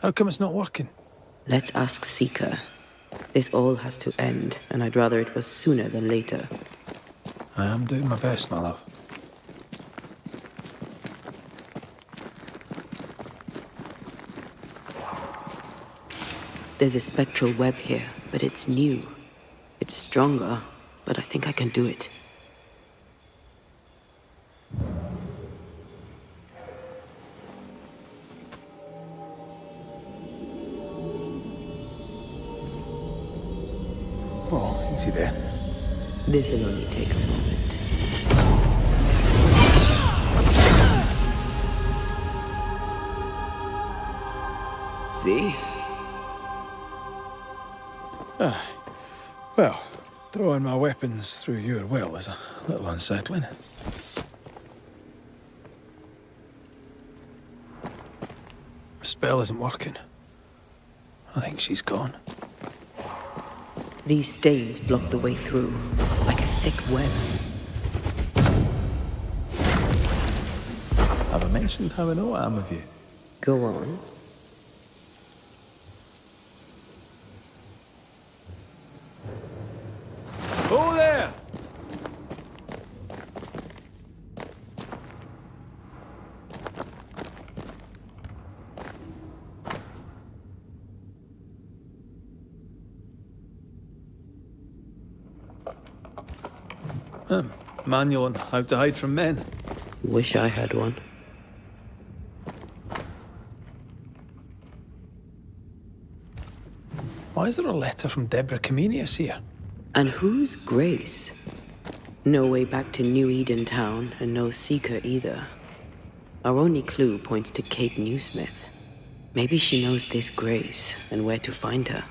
How come it's not working? Let's ask Seeker. This all has to end, and I'd rather it was sooner than later. I am doing my best, my love. There's a spectral web here, but it's new. It's stronger, but I think I can do it. Oh, easy there. This'll only take a moment. See? Well, throwing my weapons through your will is a little unsettling. The spell isn't working. I think she's gone. These stains block the way through, like a thick web. Have I mentioned how I know I am of you? Go on. Oh, there! Manual on how to hide from men. Wish I had one. Why is there a letter from Deborah Comenius here? And who's Grace? No way back to New Eden Town, and no Seeker either. Our only clue points to Kate Newsmith. Maybe she knows this Grace, and where to find her.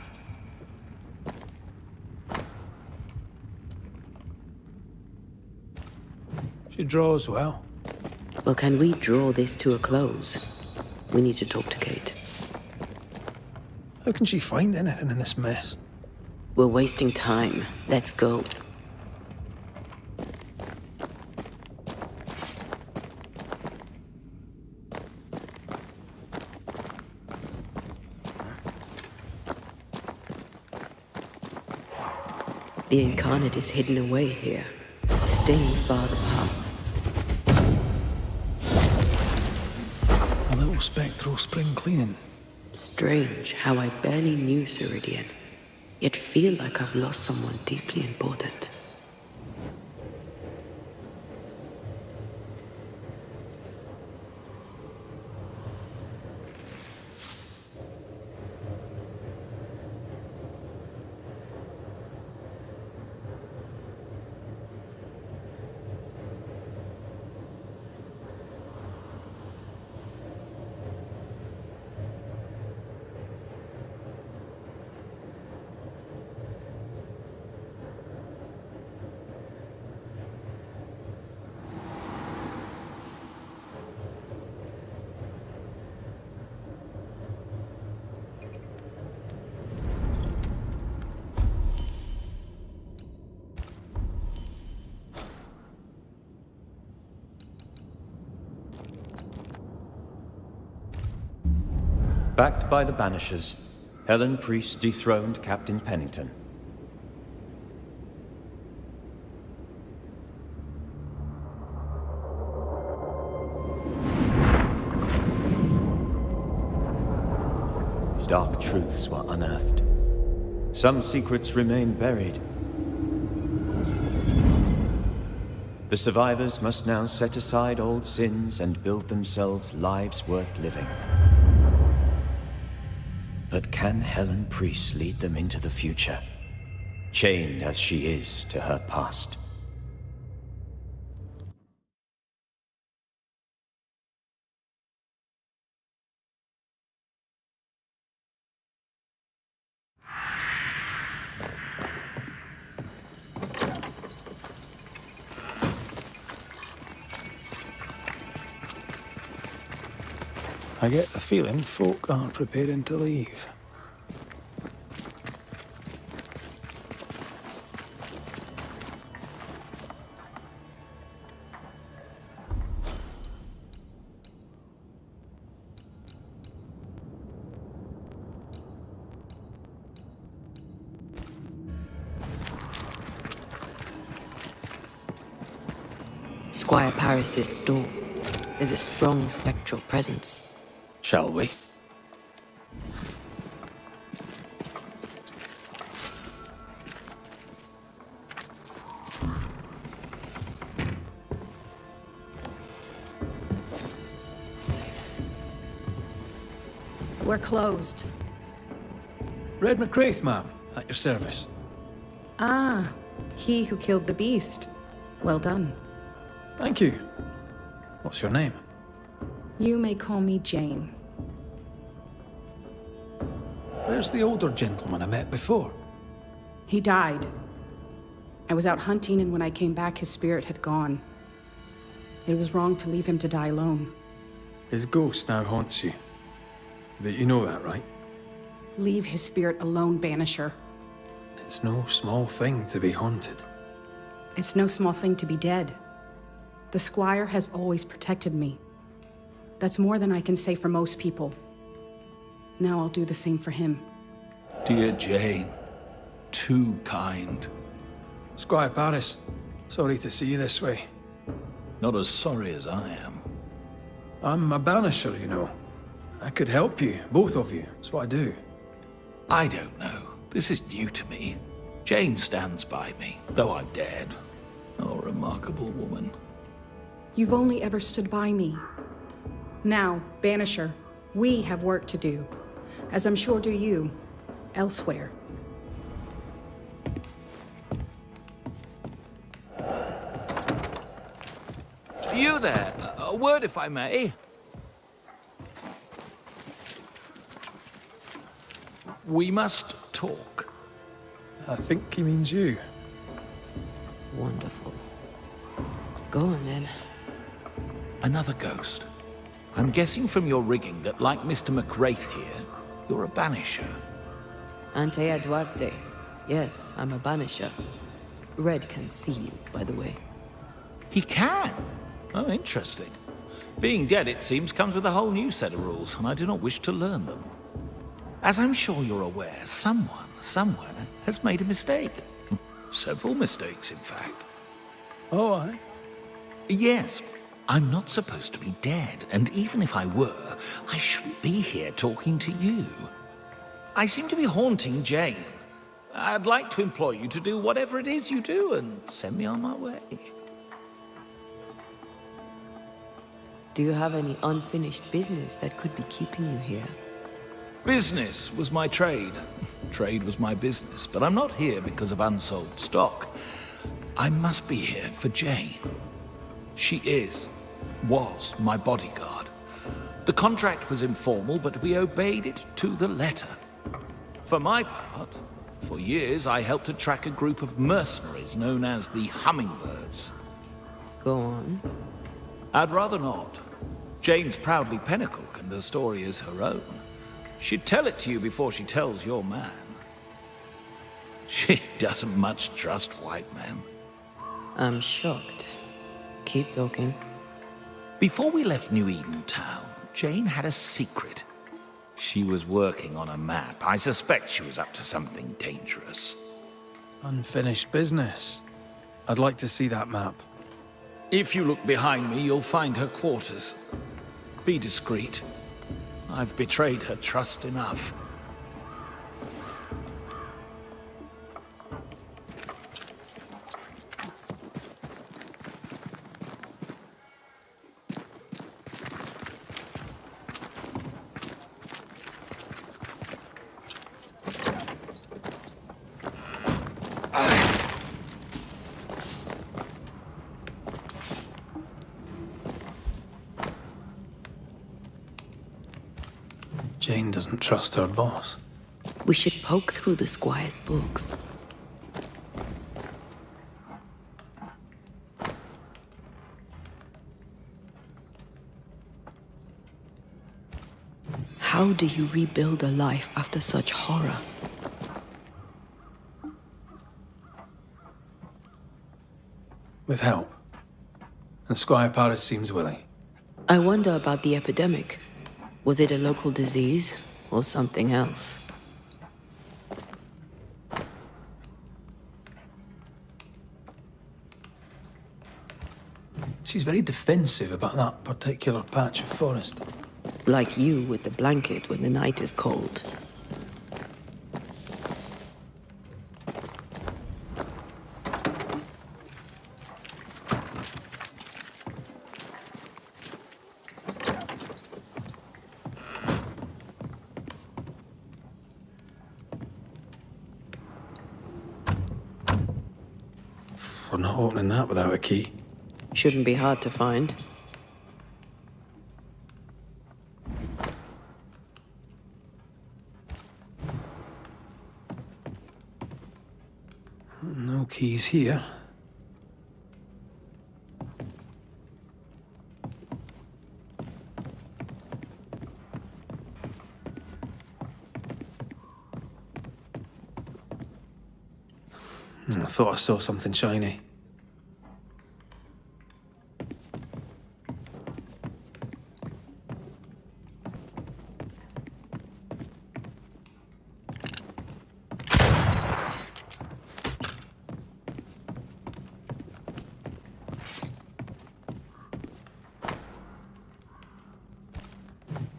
She draws well. Well, can we draw this to a close? We need to talk to Kate. How can she find anything in this mess? We're wasting time. Let's go. The incarnate is hidden away here. Stains bar the path. A little spectral spring cleaning. Strange how I barely knew Ceridian, yet feel like I've lost someone deeply important. Backed by the Banishers, Helen Priest dethroned Captain Pennington. Dark truths were unearthed. Some secrets remain buried. The survivors must now set aside old sins and build themselves lives worth living. But can Helen Priest lead them into the future, chained as she is to her past? I get the feeling folk aren't preparing to leave. Squire Paris's store. There's a strong spectral presence. Shall we? We're closed. Red McCraith, ma'am, at your service. Ah, he who killed the beast. Well done. Thank you. What's your name? You may call me Jane. Where's the older gentleman I met before? He died. I was out hunting, and when I came back, his spirit had gone. It was wrong to leave him to die alone. His ghost now haunts you. But you know that, right? Leave his spirit alone, Banisher. It's no small thing to be haunted. It's no small thing to be dead. The Squire has always protected me. That's more than I can say for most people. Now I'll do the same for him. Dear Jane, too kind. Squire Paris, sorry to see you this way. Not as sorry as I am. I'm a banisher, you know. I could help you, both of you. That's what I do. I don't know. This is new to me. Jane stands by me, though I'm dead. Oh, remarkable woman. You've only ever stood by me. Now, Banisher, we have work to do, as I'm sure do you, elsewhere. You there? A word, if I may. We must talk. I think he means you. Wonderful. Go on then. Another ghost. I'm guessing from your rigging that, like Mr. McWraith here, you're a banisher. Antea Duarte. Yes, I'm a banisher. Red can see you, by the way. He can? Oh, interesting. Being dead, it seems, comes with a whole new set of rules, and I do not wish to learn them. As I'm sure you're aware, someone, somewhere, has made a mistake. Several mistakes, in fact. Oh, aye. Yes, I'm not supposed to be dead, and even if I were, I shouldn't be here talking to you. I seem to be haunting Jane. I'd like to employ you to do whatever it is you do and send me on my way. Do you have any unfinished business that could be keeping you here? Business was my trade. Trade was my business, but I'm not here because of unsold stock. I must be here for Jane. She was my bodyguard. The contract was informal, but we obeyed it to the letter. For my part, for years I helped to track a group of mercenaries known as the Hummingbirds. Go on. I'd rather not. Jane's proudly Pennacook, and the story is her own. She'd tell it to you before she tells your man. She doesn't much trust white men. I'm shocked. Keep talking. Before we left New Eden Town, Jane had a secret. She was working on a map. I suspect she was up to something dangerous. Unfinished business. I'd like to see that map. If you look behind me, you'll find her quarters. Be discreet. I've betrayed her trust enough. Jane doesn't trust her boss. We should poke through the Squire's books. How do you rebuild a life after such horror? With help. And Squire Paris seems willing. I wonder about the epidemic. Was it a local disease or something else? She's very defensive about that particular patch of forest. Like you with the blanket when the night is cold. We're not opening that without a key. Shouldn't be hard to find. No keys here. I thought I saw something shiny.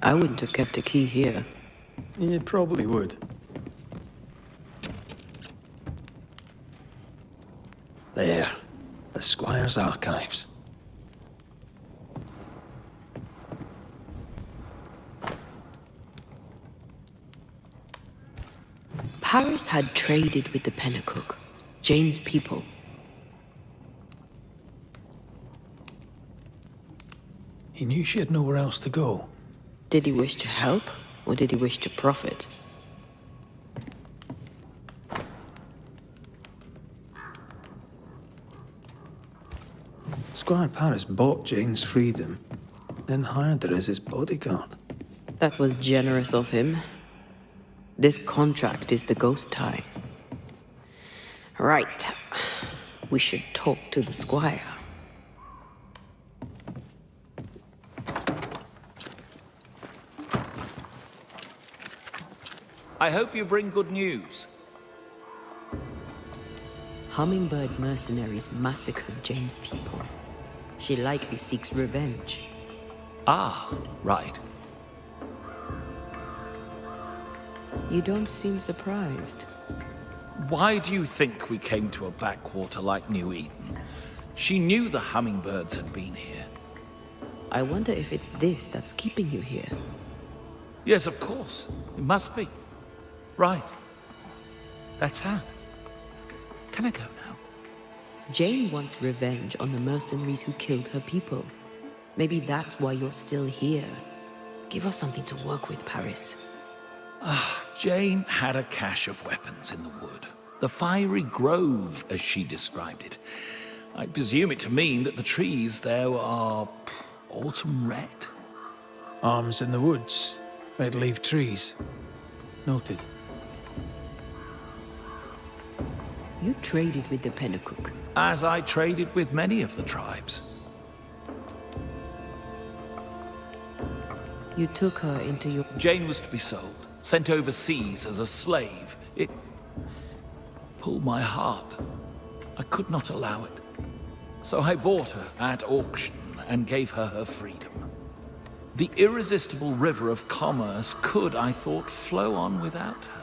I wouldn't have kept a key here. You probably would. There. The Squire's archives. Paris had traded with the Pennacook, Jane's people. He knew she had nowhere else to go. Did he wish to help, or did he wish to profit? Squire Paris bought Jane's freedom, then hired her as his bodyguard. That was generous of him. This contract is the ghost tie. Right. We should talk to the Squire. I hope you bring good news. Hummingbird mercenaries massacred Jane's people. She likely seeks revenge. Ah, right. You don't seem surprised. Why do you think we came to a backwater like New Eden? She knew the hummingbirds had been here. I wonder if it's this that's keeping you here. Yes, of course. It must be. Right. That's sad. Can I go now? Jane wants revenge on the mercenaries who killed her people. Maybe that's why you're still here. Give us something to work with, Paris. Jane had a cache of weapons in the wood. The fiery grove, as she described it. I presume it to mean that the trees there are autumn red. Arms in the woods. Red leaf trees. Noted. You traded with the Pennacook. As I traded with many of the tribes. You took her into your... Jane was to be sold, sent overseas as a slave. It pulled my heart. I could not allow it. So I bought her at auction and gave her her freedom. The irresistible river of commerce could, I thought, flow on without her.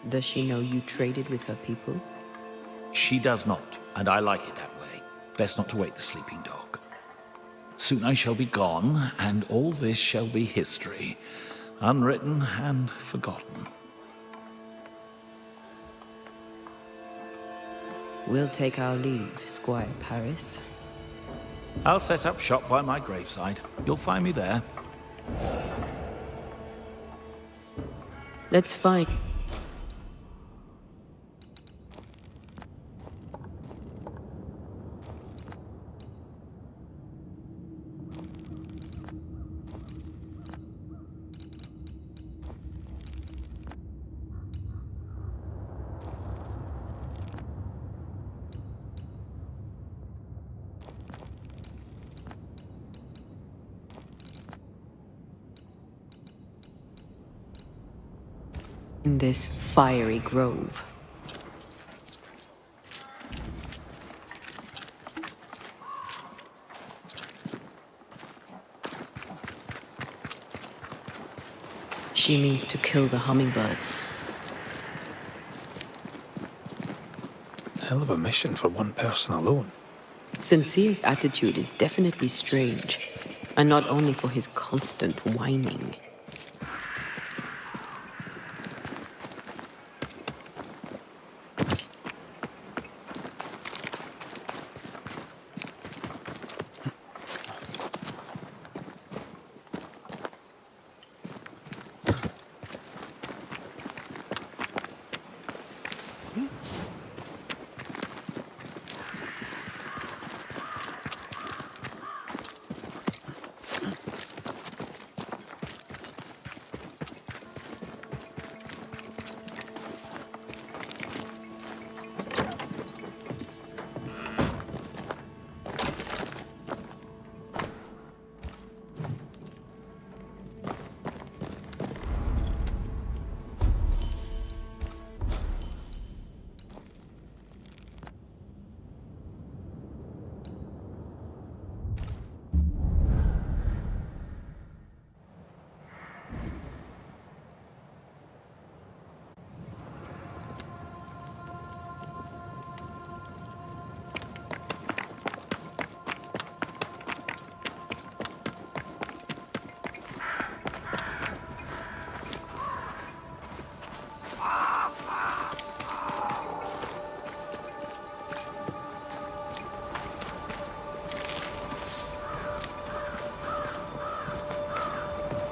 Does she know you traded with her people? She does not, and I like it that way. Best not to wake the sleeping dog. Soon I shall be gone, and all this shall be history, unwritten and forgotten. We'll take our leave, Squire Paris. I'll set up shop by my graveside. You'll find me there. Let's find... in this fiery grove. She means to kill the hummingbirds. Hell of a mission for one person alone. Sincere's attitude is definitely strange, and not only for his constant whining.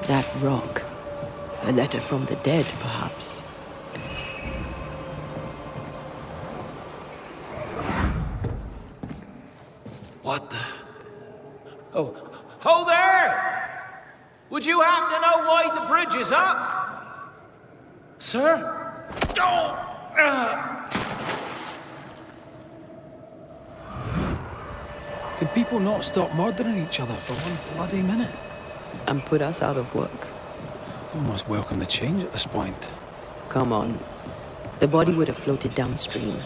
That rock. A letter from the dead, perhaps. What the? Oh there! Would you happen to know why the bridge is up? Sir? Could people not stop murdering each other for one bloody minute? And put us out of work. I'd almost welcome the change at this point. Come on. The body would have floated downstream.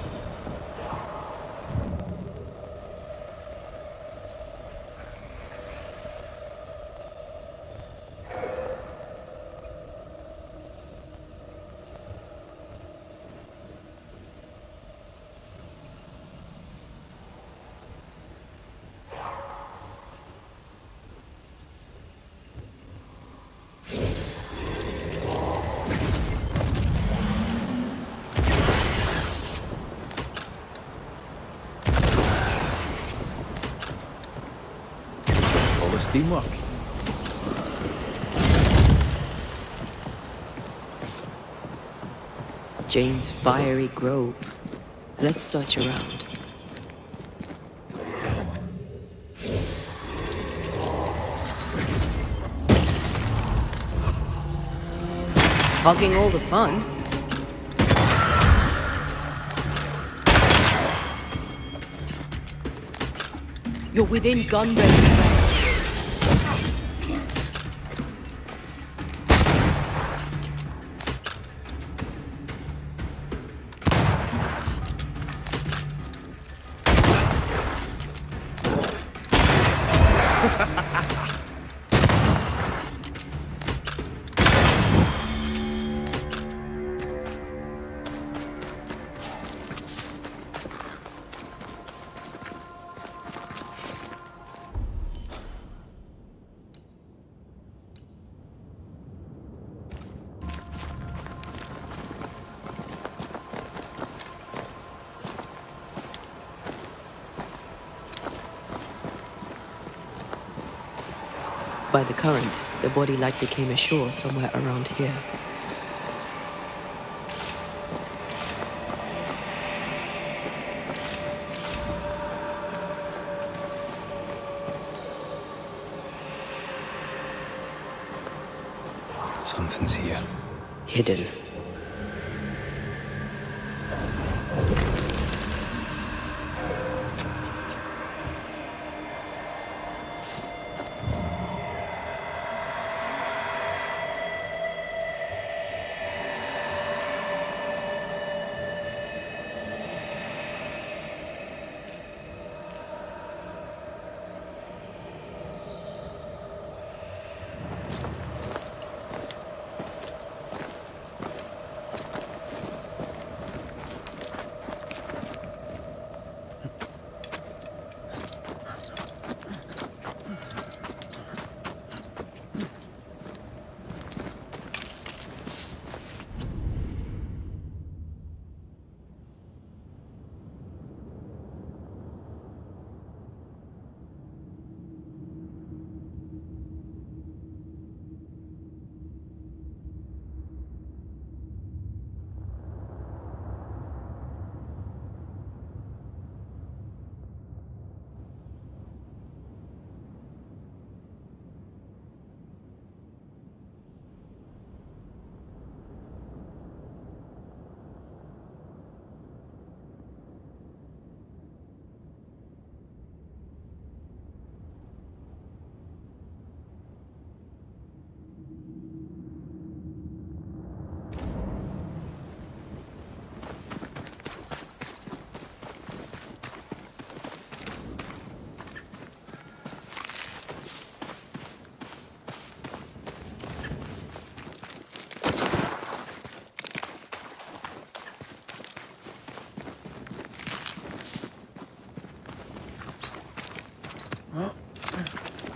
All this teamwork. Jane's fiery grove. Let's search around. Hogging all the fun. You're within gun range. By the current, the body likely came ashore somewhere around here. Something's here. Hidden.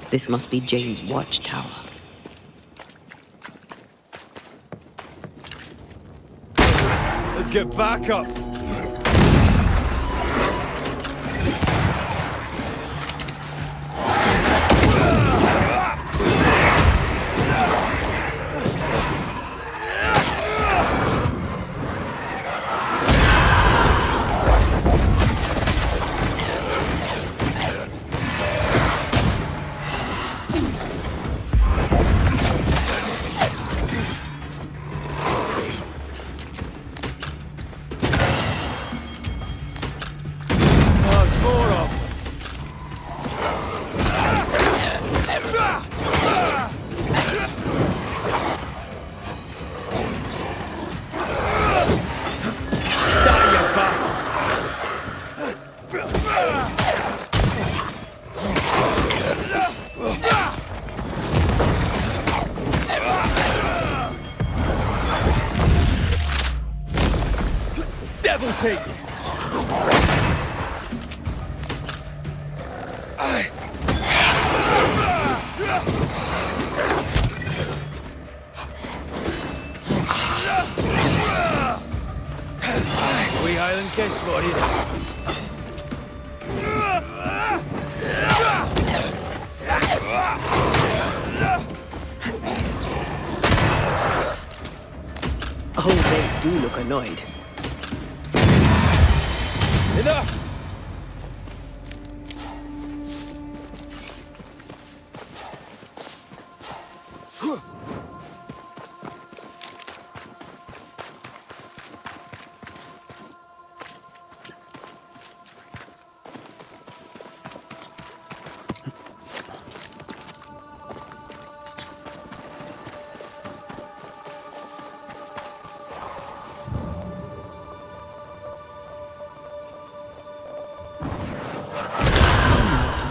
This must be Jane's watchtower. Get back up! Devil take it! We Highland kiss for you. Oh, they do look annoyed. Enough!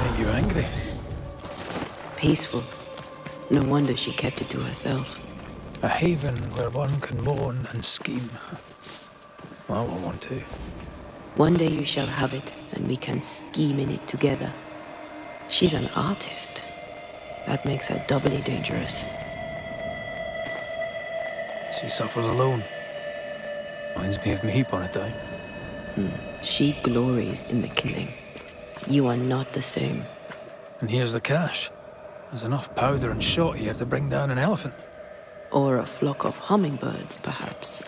Make you angry. Peaceful. No wonder she kept it to herself. A haven where one can mourn and scheme. Well, I want to. One day you shall have it, and we can scheme in it together. She's an artist. That makes her doubly dangerous. She suffers alone. Reminds me of me upon a time. She glories in the killing. You are not the same. And here's the cash. There's enough powder and shot here to bring down an elephant. Or a flock of hummingbirds, perhaps.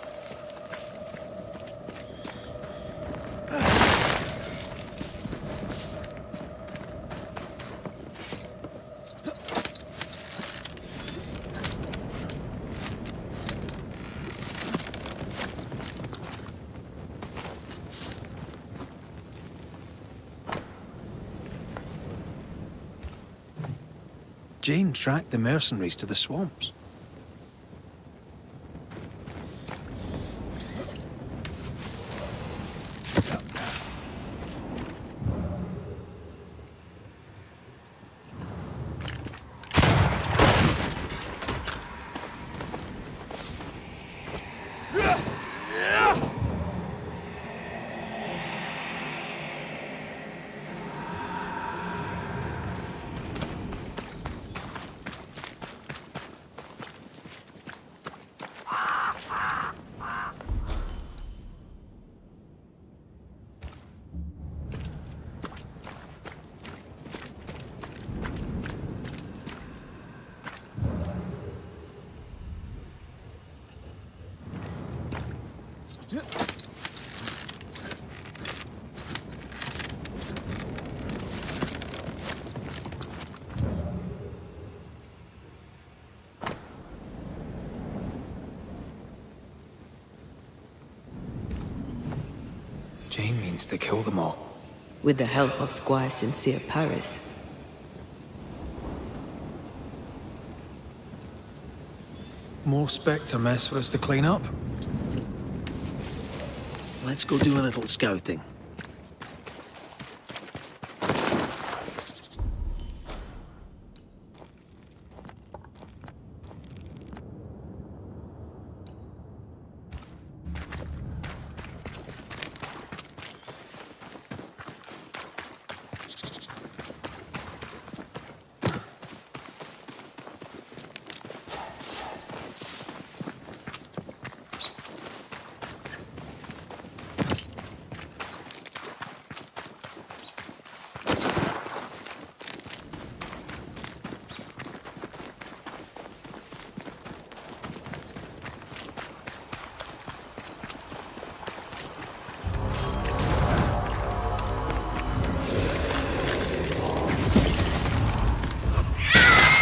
Jane tracked the mercenaries to the swamps. Jane means to kill them all. With the help of Squire Sincere Paris. More Spectre mess for us to clean up. Let's go do a little scouting.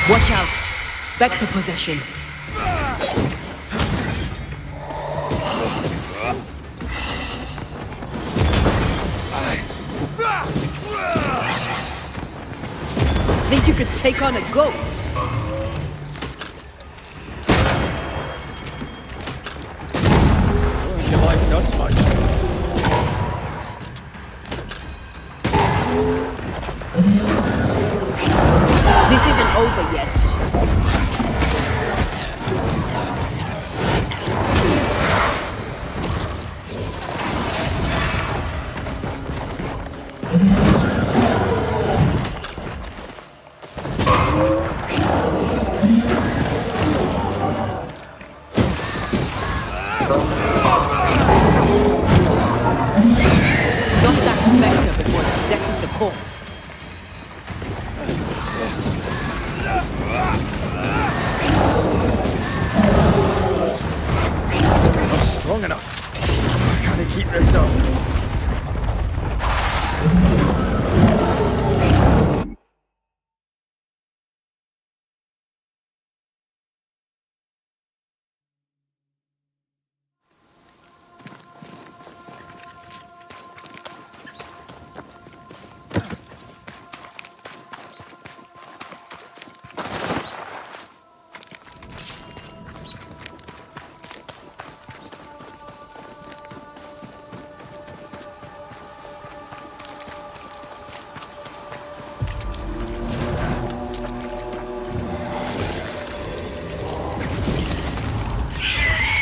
Watch out! Spectre possession. Think you could take on a ghost? He likes us much. This isn't over yet. Stop that spectre before it possesses the corpse. Not strong enough. Can he keep this up?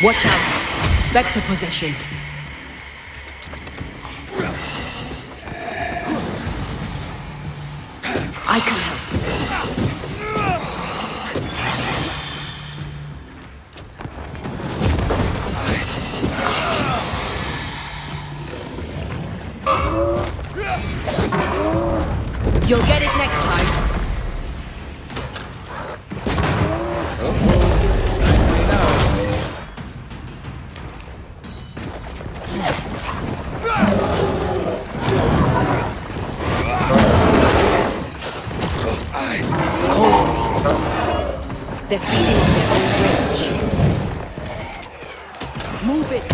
Watch out! Spectre possession. I can help. You'll get it next time. They're feeding on their own rage. Move it!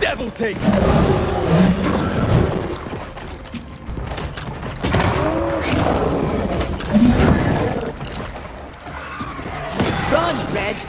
Devil take! Run, Red!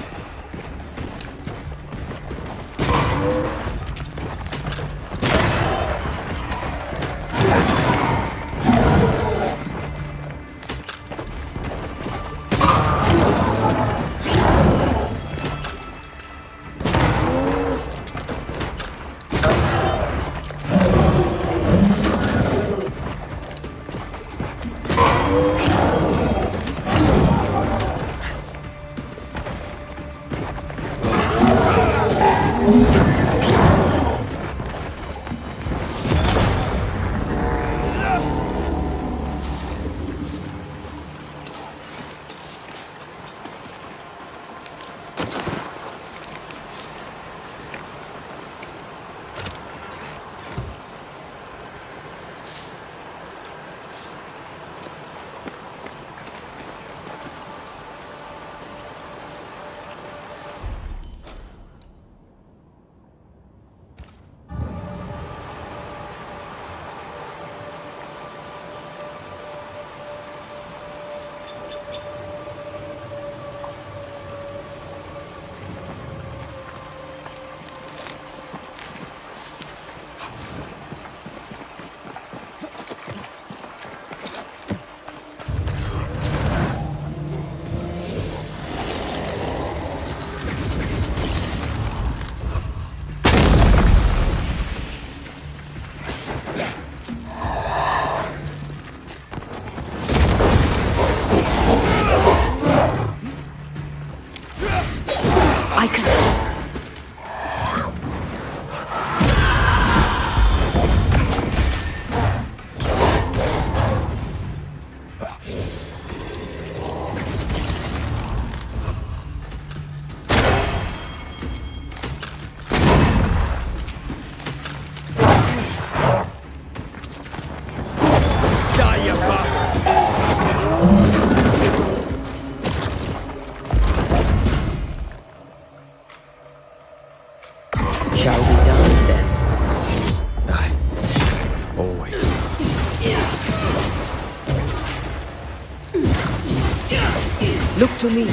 Look to me.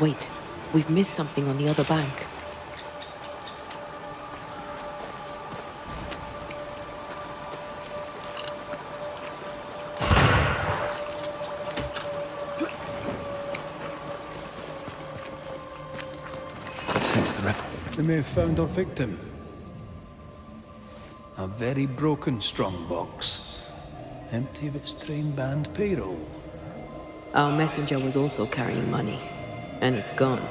Wait, we've missed something on the other bank. Sense the rep. They may have found our victim. A very broken strongbox. Empty of its trained band payroll. Our messenger was also carrying money, and it's gone.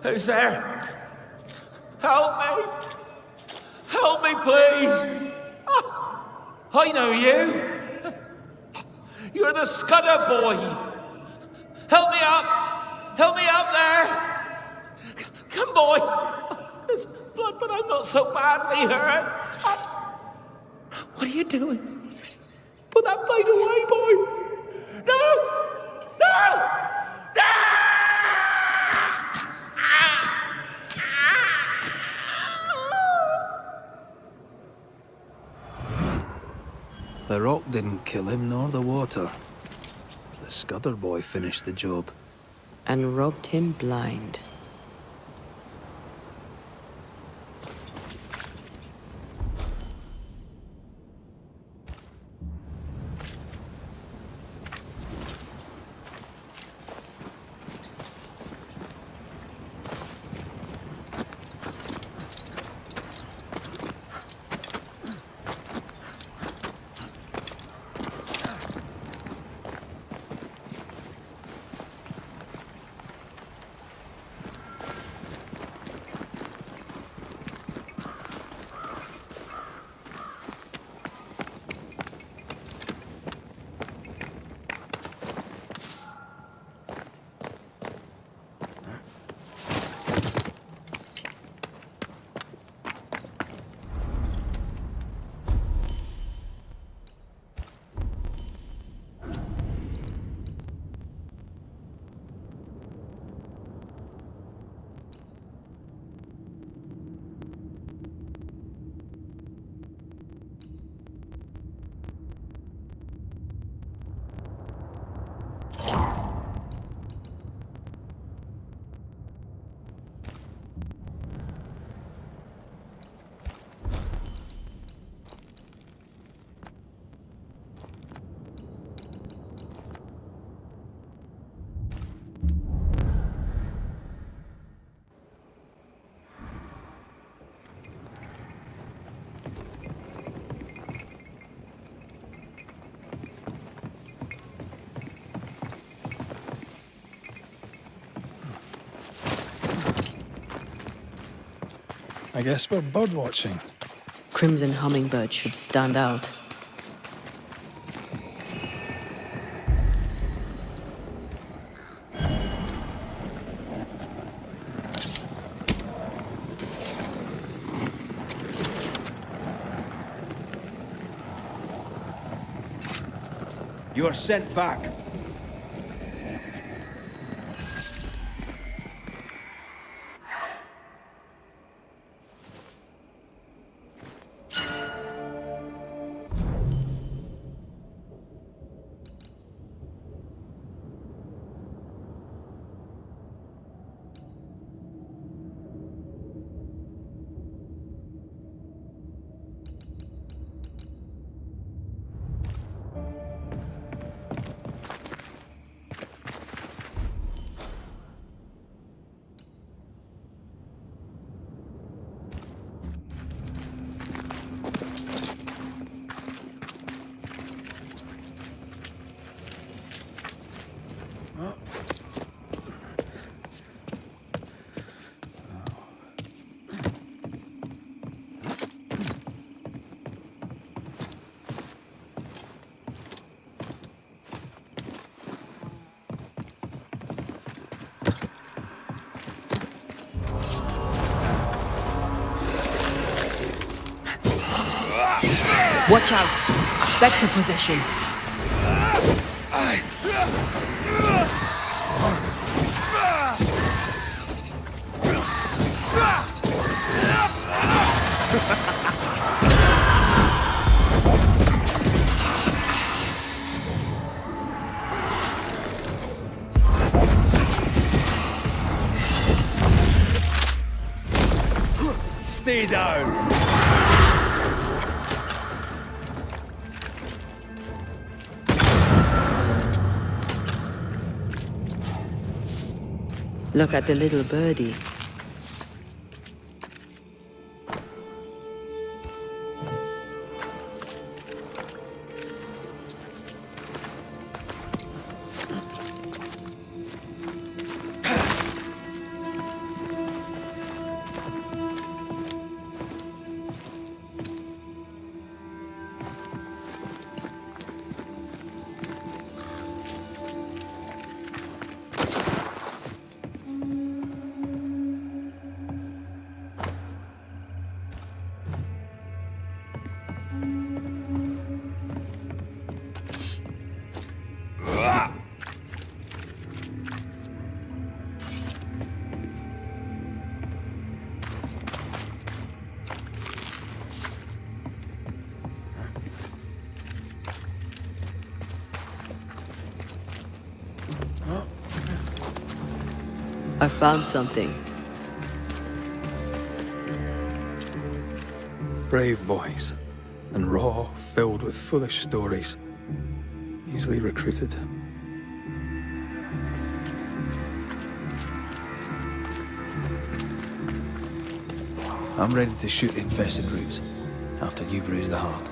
Who's there? Help me! Help me, please! I know you! You're the Scudder boy! Help me up! Help me up there! Come, boy! There's blood, but I'm not so badly hurt. What are you doing? Put that blade away, boy! No! No! No! The rock didn't kill him, nor the water. The Scudder boy finished the job. And robbed him blind. I guess we're bird watching. Crimson hummingbird should stand out. You are sent back. Watch out. Spectre possession. Stay down! Look at the little birdie. I found something. Brave boys, and raw, filled with foolish stories. Easily recruited. I'm ready to shoot the infested roots after you bruise the heart.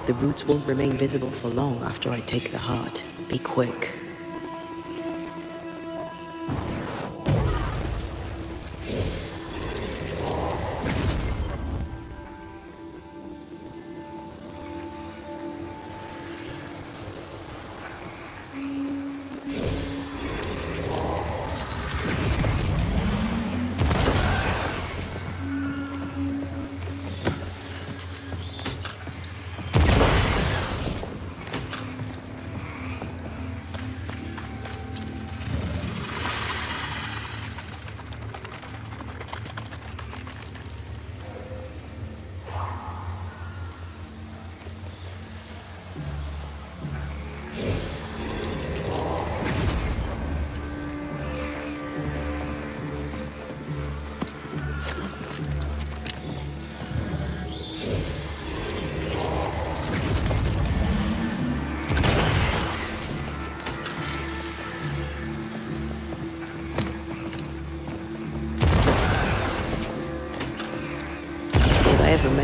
The roots won't remain visible for long after I take the heart. Be quick.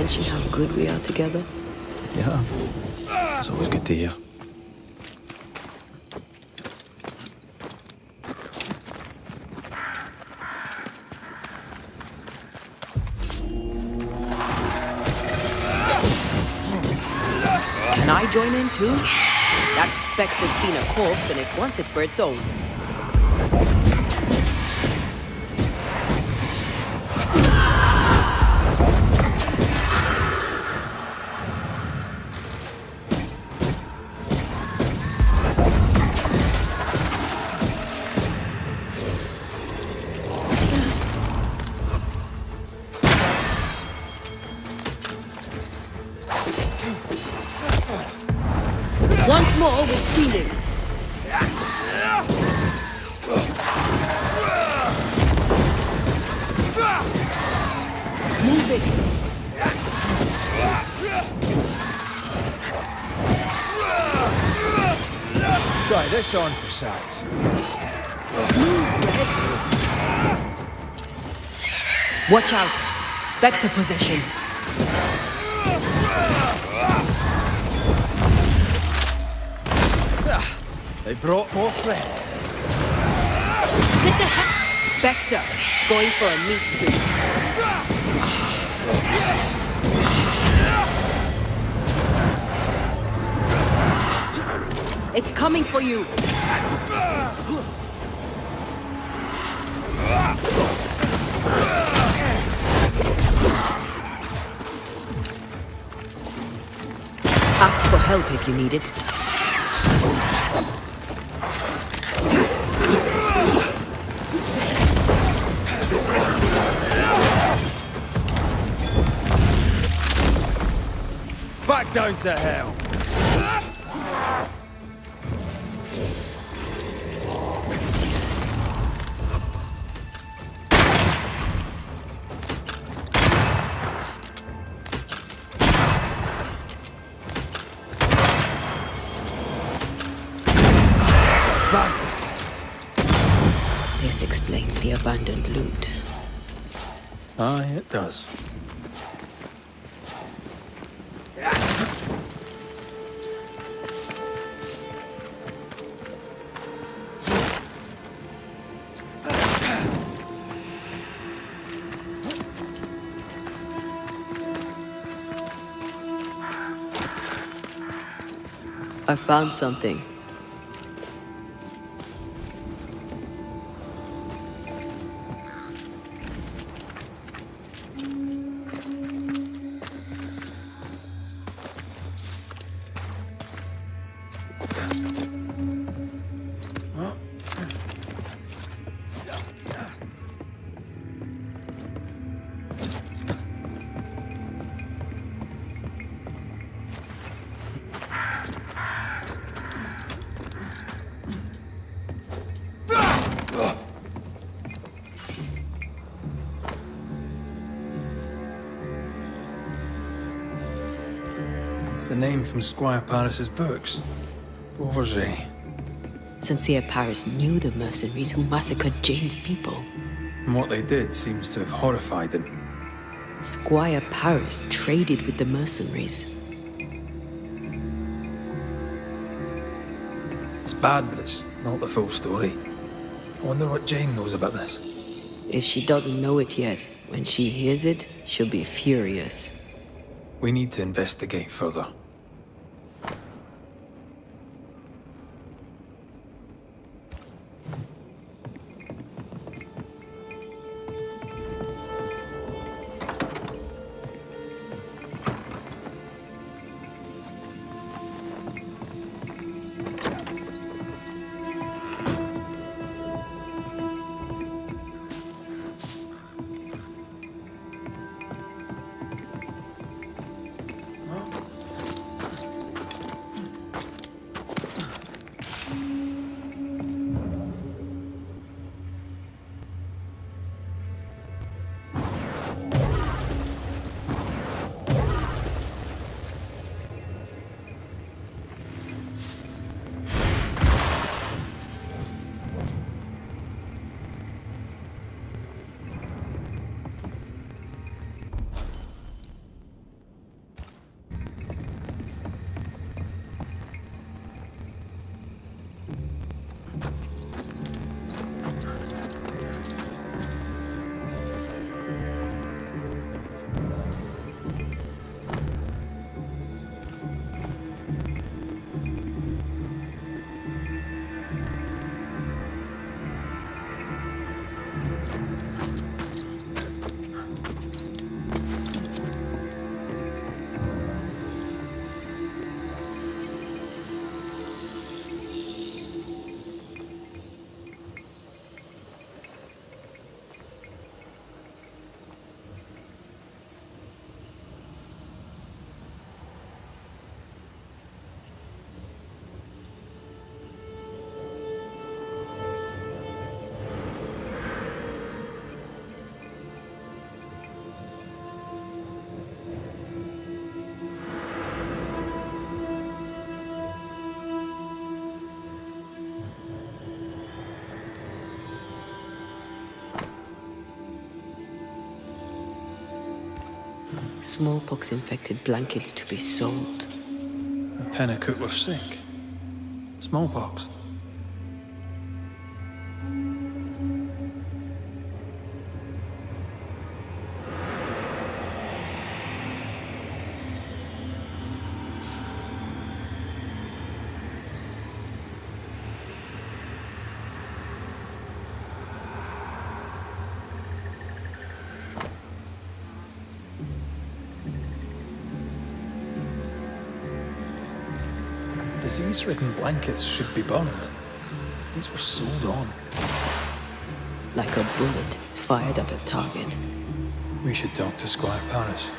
mention how good we are together? Yeah. It's always good to hear. Can I join in too? That specter's seen a corpse and it wants it for its own. Once more with feeling. Move it. Try this on for size. Watch out. Spectre possession. They brought more friends. Spectre, going for a meat suit. It's coming for you. Ask for help if you need it. Back down to hell. This explains the abandoned loot. Aye, it does. I found something. The name from Squire Paris's books. Beauverger. Sincere Paris knew the mercenaries who massacred Jane's people. And what they did seems to have horrified them. Squire Paris traded with the mercenaries. It's bad, but it's not the full story. I wonder what Jane knows about this. If she doesn't know it yet, when she hears it, she'll be furious. We need to investigate further. smallpox-infected blankets to be sold. The Pennacook were sick. Smallpox. Disease-ridden blankets should be burned. These were sold on. Like a bullet fired at a target. We should talk to Squire Paris.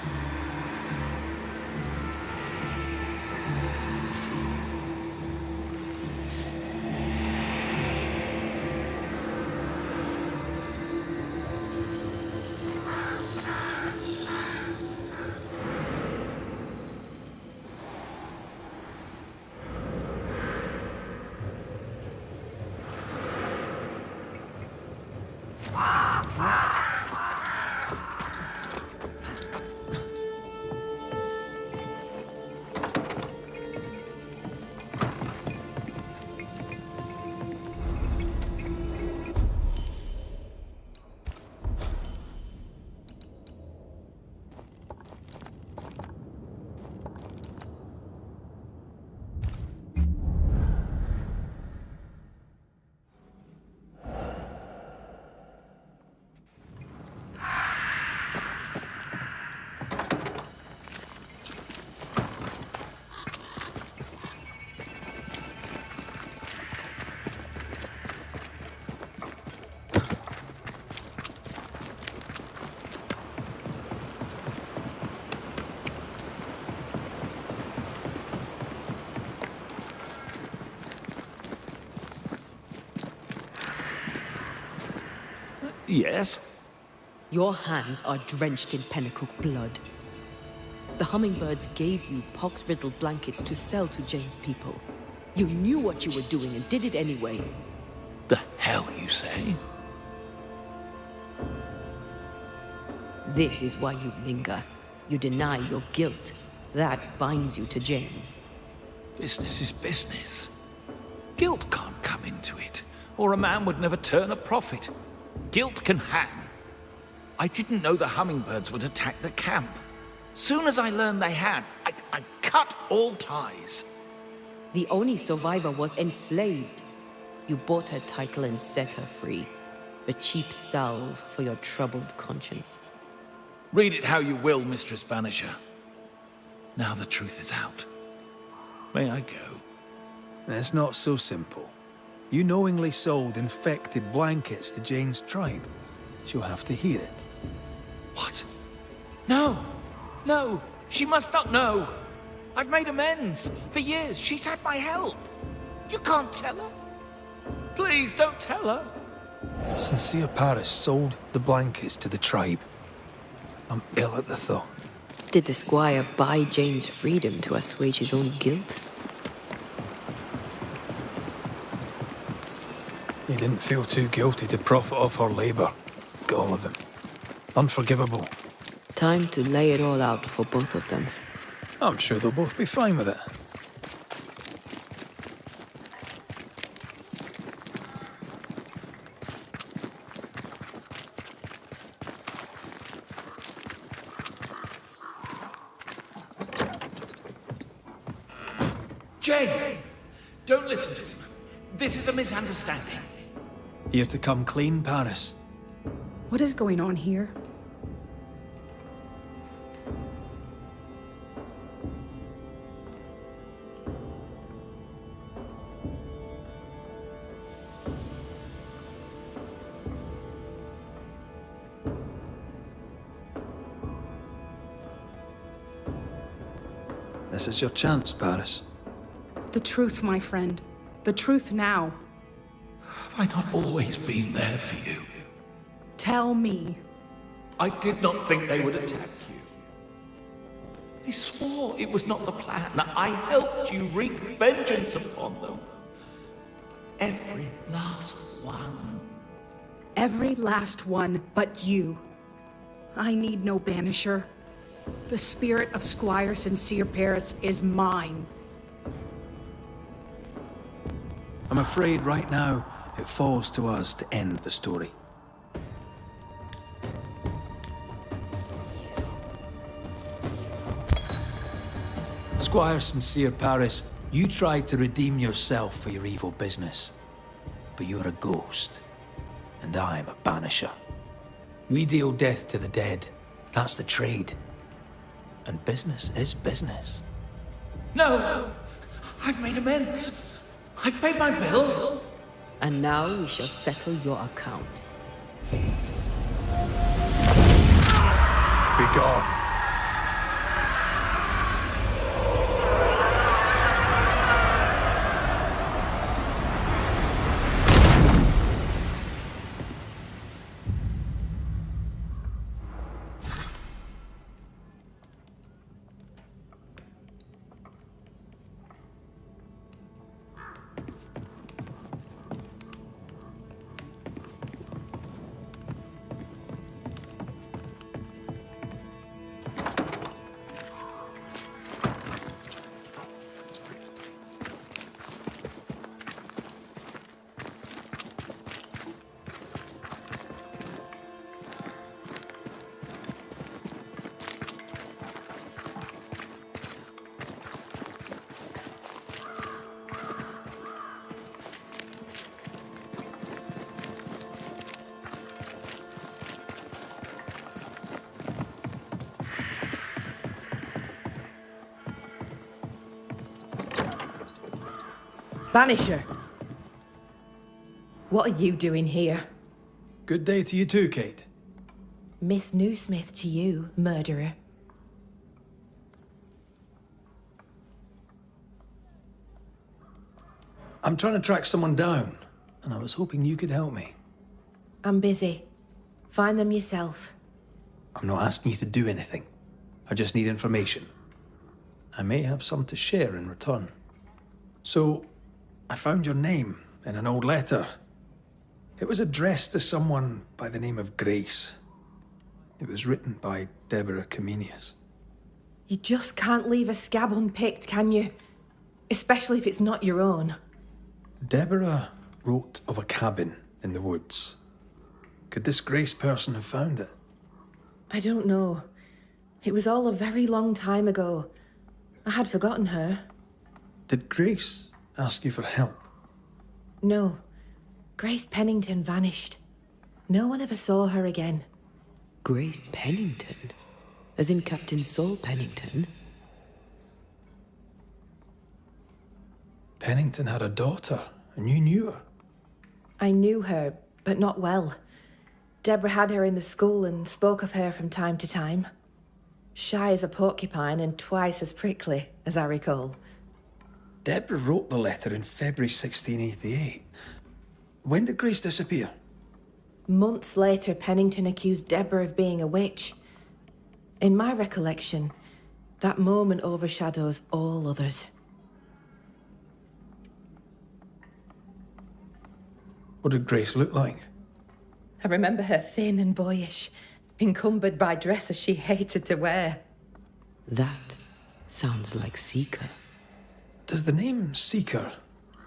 Yes? Your hands are drenched in Pennacook blood. The hummingbirds gave you pox-riddled blankets to sell to Jane's people. You knew what you were doing and did it anyway. The hell you say? This is why you linger. You deny your guilt. That binds you to Jane. Business is business. Guilt can't come into it, or a man would never turn a profit. Guilt can hang. I didn't know the hummingbirds would attack the camp. Soon as I learned they had, I cut all ties. The only survivor was enslaved. You bought her title and set her free. A cheap salve for your troubled conscience. Read it how you will, Mistress Banisher. Now the truth is out. May I go? It's not so simple. You knowingly sold infected blankets to Jane's tribe. She'll have to hear it. What? No! No! She must not know! I've made amends. For years, she's had my help. You can't tell her. Please, don't tell her. Sincere Paris sold the blankets to the tribe. I'm ill at the thought. Did the squire buy Jane's freedom to assuage his own guilt? He didn't feel too guilty to profit off her labor. All of him. Unforgivable. Time to lay it all out for both of them. I'm sure they'll both be fine with it. Jane! Don't listen to him. This is a misunderstanding. Here to come clean, Paris. What is going on here? This is your chance, Paris. The truth, my friend. The truth now. Have I not always been there for you? Tell me. I did not think they would attack you. They swore it was not the plan. I helped you wreak vengeance upon them. Every last one. Every last one but you. I need no banisher. The spirit of Squire Sincere Paris is mine. I'm afraid right now it falls to us to end the story. Squire Sincere Paris, you tried to redeem yourself for your evil business. But you're a ghost, and I'm a banisher. We deal death to the dead. That's the trade. And business is business. No! I've made amends. I've paid my bill. And now we shall settle your account. Be gone. Banisher! What are you doing here? Good day to you too, Kate. Miss Newsmith to you, murderer. I'm trying to track someone down, and I was hoping you could help me. I'm busy. Find them yourself. I'm not asking you to do anything. I just need information. I may have some to share in return. So, I found your name in an old letter. It was addressed to someone by the name of Grace. It was written by Deborah Comenius. You just can't leave a scab unpicked, can you? Especially if it's not your own. Deborah wrote of a cabin in the woods. Could this Grace person have found it? I don't know. It was all a very long time ago. I had forgotten her. Did Grace ask you for help? No. Grace Pennington vanished. No one ever saw her again. Grace Pennington? As in Captain Saul Pennington? Pennington had a daughter, and you knew her. I knew her, but not well. Deborah had her in the school and spoke of her from time to time. Shy as a porcupine and twice as prickly, as I recall. Deborah wrote the letter in February 1688. When did Grace disappear? Months later, Pennington accused Deborah of being a witch. In my recollection, that moment overshadows all others. What did Grace look like? I remember her thin and boyish, encumbered by dresses she hated to wear. That sounds like Seeker. Does the name Seeker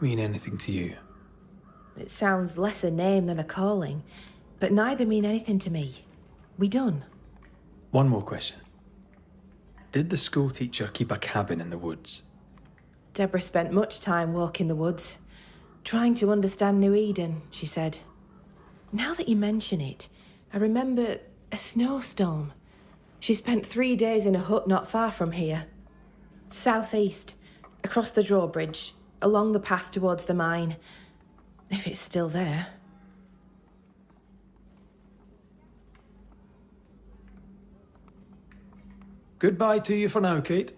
mean anything to you? It sounds less a name than a calling, but neither mean anything to me. We done? One more question. Did the school teacher keep a cabin in the woods? Deborah spent much time walking the woods, trying to understand New Eden, she said. Now that you mention it, I remember a snowstorm. She spent 3 days in a hut not far from here. Southeast, across the drawbridge, along the path towards the mine. If it's still there. Goodbye to you for now, Kate.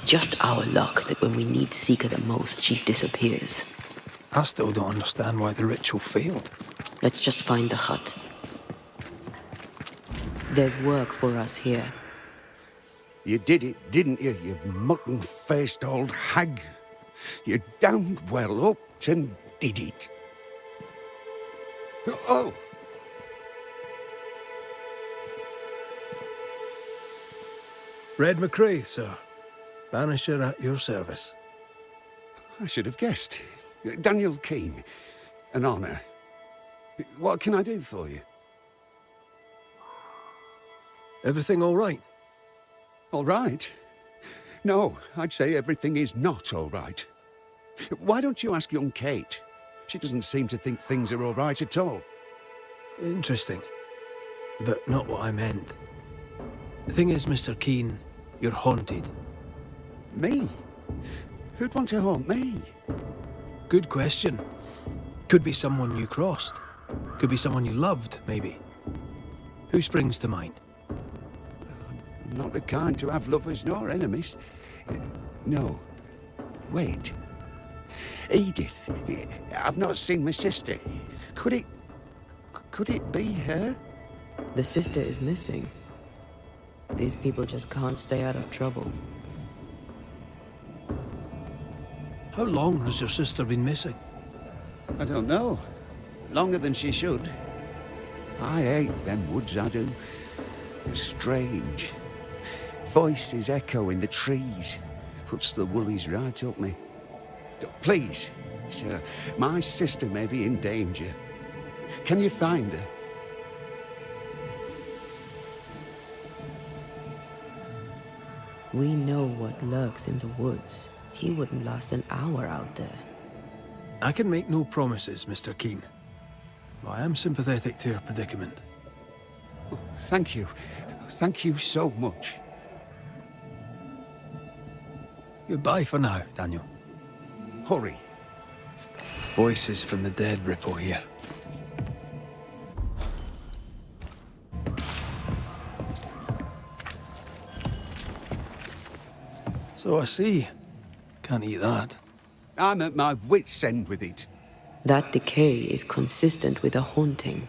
Just our luck that when we need Seeker the most, she disappears. I still don't understand why the ritual failed. Let's just find the hut. There's work for us here. You did it, didn't you, you mutton-faced old hag? You damned well upped and did it. Oh! Red McCrae, sir. Banisher at your service. I should have guessed. Daniel Keane. An honour. What can I do for you? Everything all right? All right? No, I'd say everything is not all right. Why don't you ask young Kate? She doesn't seem to think things are all right at all. Interesting. But not what I meant. The thing is, Mr. Keane, you're haunted. Me? Who'd want to haunt me? Good question. Could be someone you crossed. Could be someone you loved, maybe. Who springs to mind? I'm not the kind to have lovers nor enemies. No. Wait. Edith. I've not seen my sister. Could it be her? The sister is missing. These people just can't stay out of trouble. How long has your sister been missing? I don't know. Longer than she should. I hate them woods, I do. They're strange. Voices echo in the trees. Puts the woolies right up me. Please, sir, my sister may be in danger. Can you find her? We know what lurks in the woods. He wouldn't last an hour out there. I can make no promises, Mr. Keane. I am sympathetic to your predicament. Thank you. Thank you so much. Goodbye for now, Daniel. Hurry. Voices from the dead ripple here. So I see. Can't eat that. I'm at my wit's end with it. That decay is consistent with a haunting.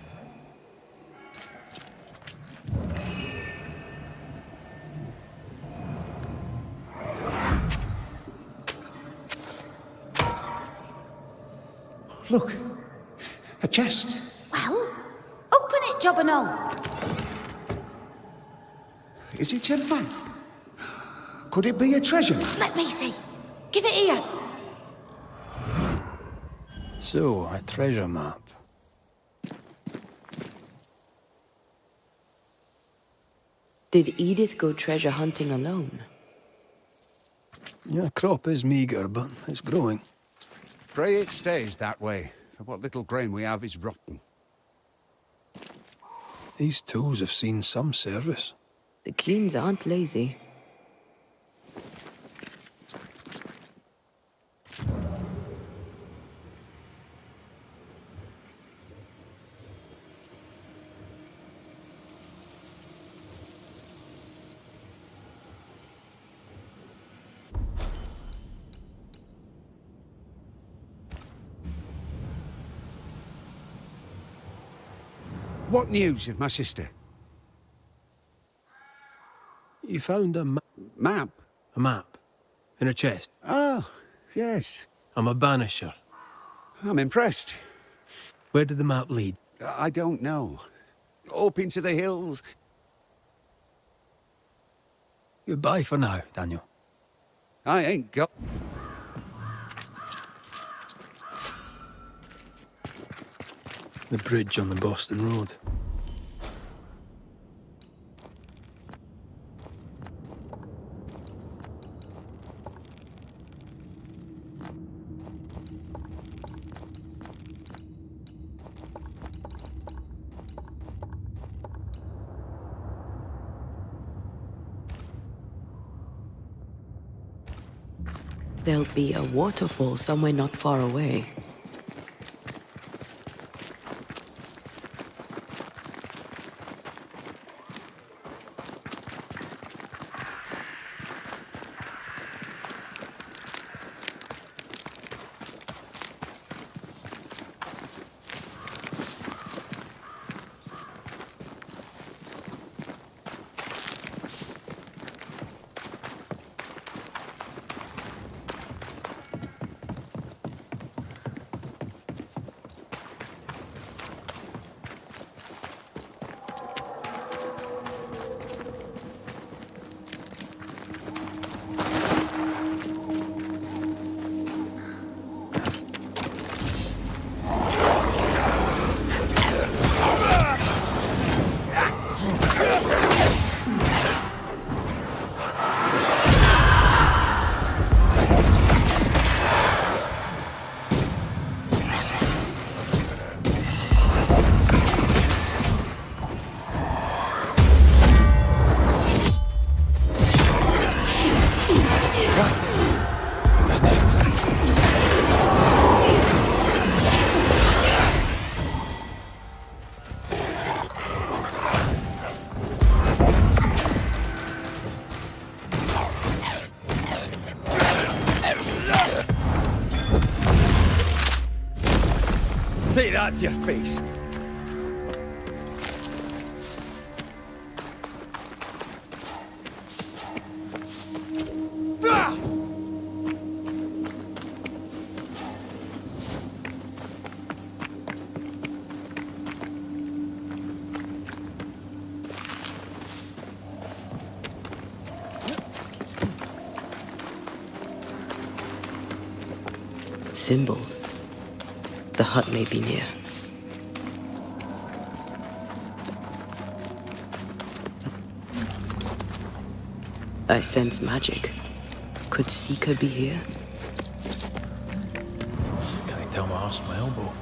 Look. A chest. Well, open it, Job and all. Is it a map? Could it be a treasure map? Let me see. Give it here. So, a treasure map. Did Edith go treasure hunting alone? Your crop is meagre, but it's growing. Pray it stays that way, for what little grain we have is rotten. These tools have seen some service. The Keens aren't lazy. What news of my sister? You found a Map? a map in a chest. Oh, yes. I'm a banisher. I'm impressed. Where did the map lead? I don't know. Up into the hills. Goodbye for now, Daniel. I ain't got... The bridge on the Boston Road. There'll be a waterfall somewhere not far away. Take that to your face. Ah! Symbols. The hut may be near. I sense magic. Could Seeker be here? Can I tell my arse from my elbow?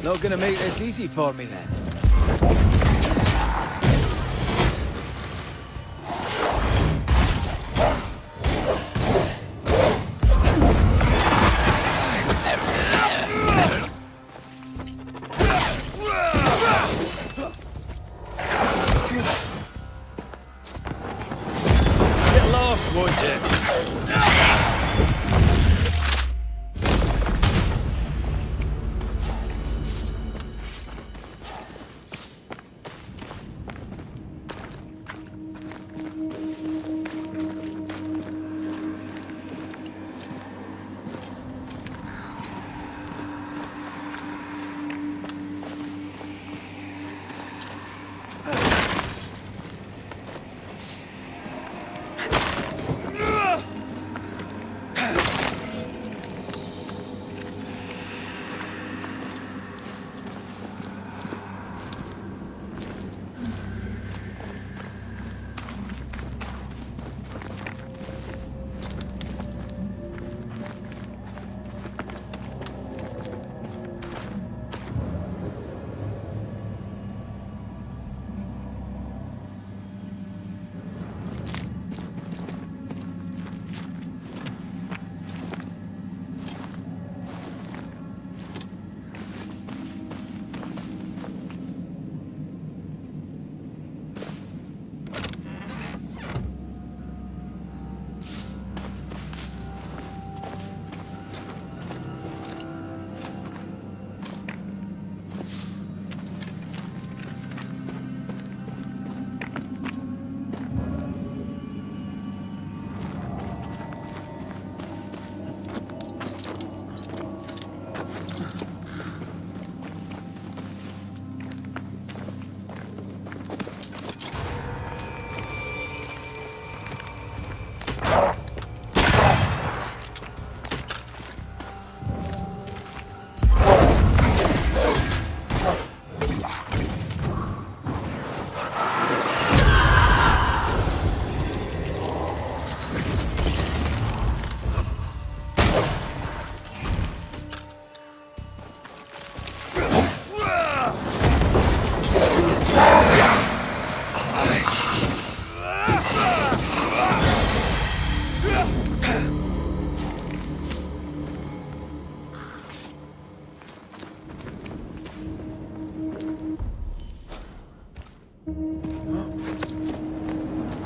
Not gonna make this easy for me then. Get lost, won't you?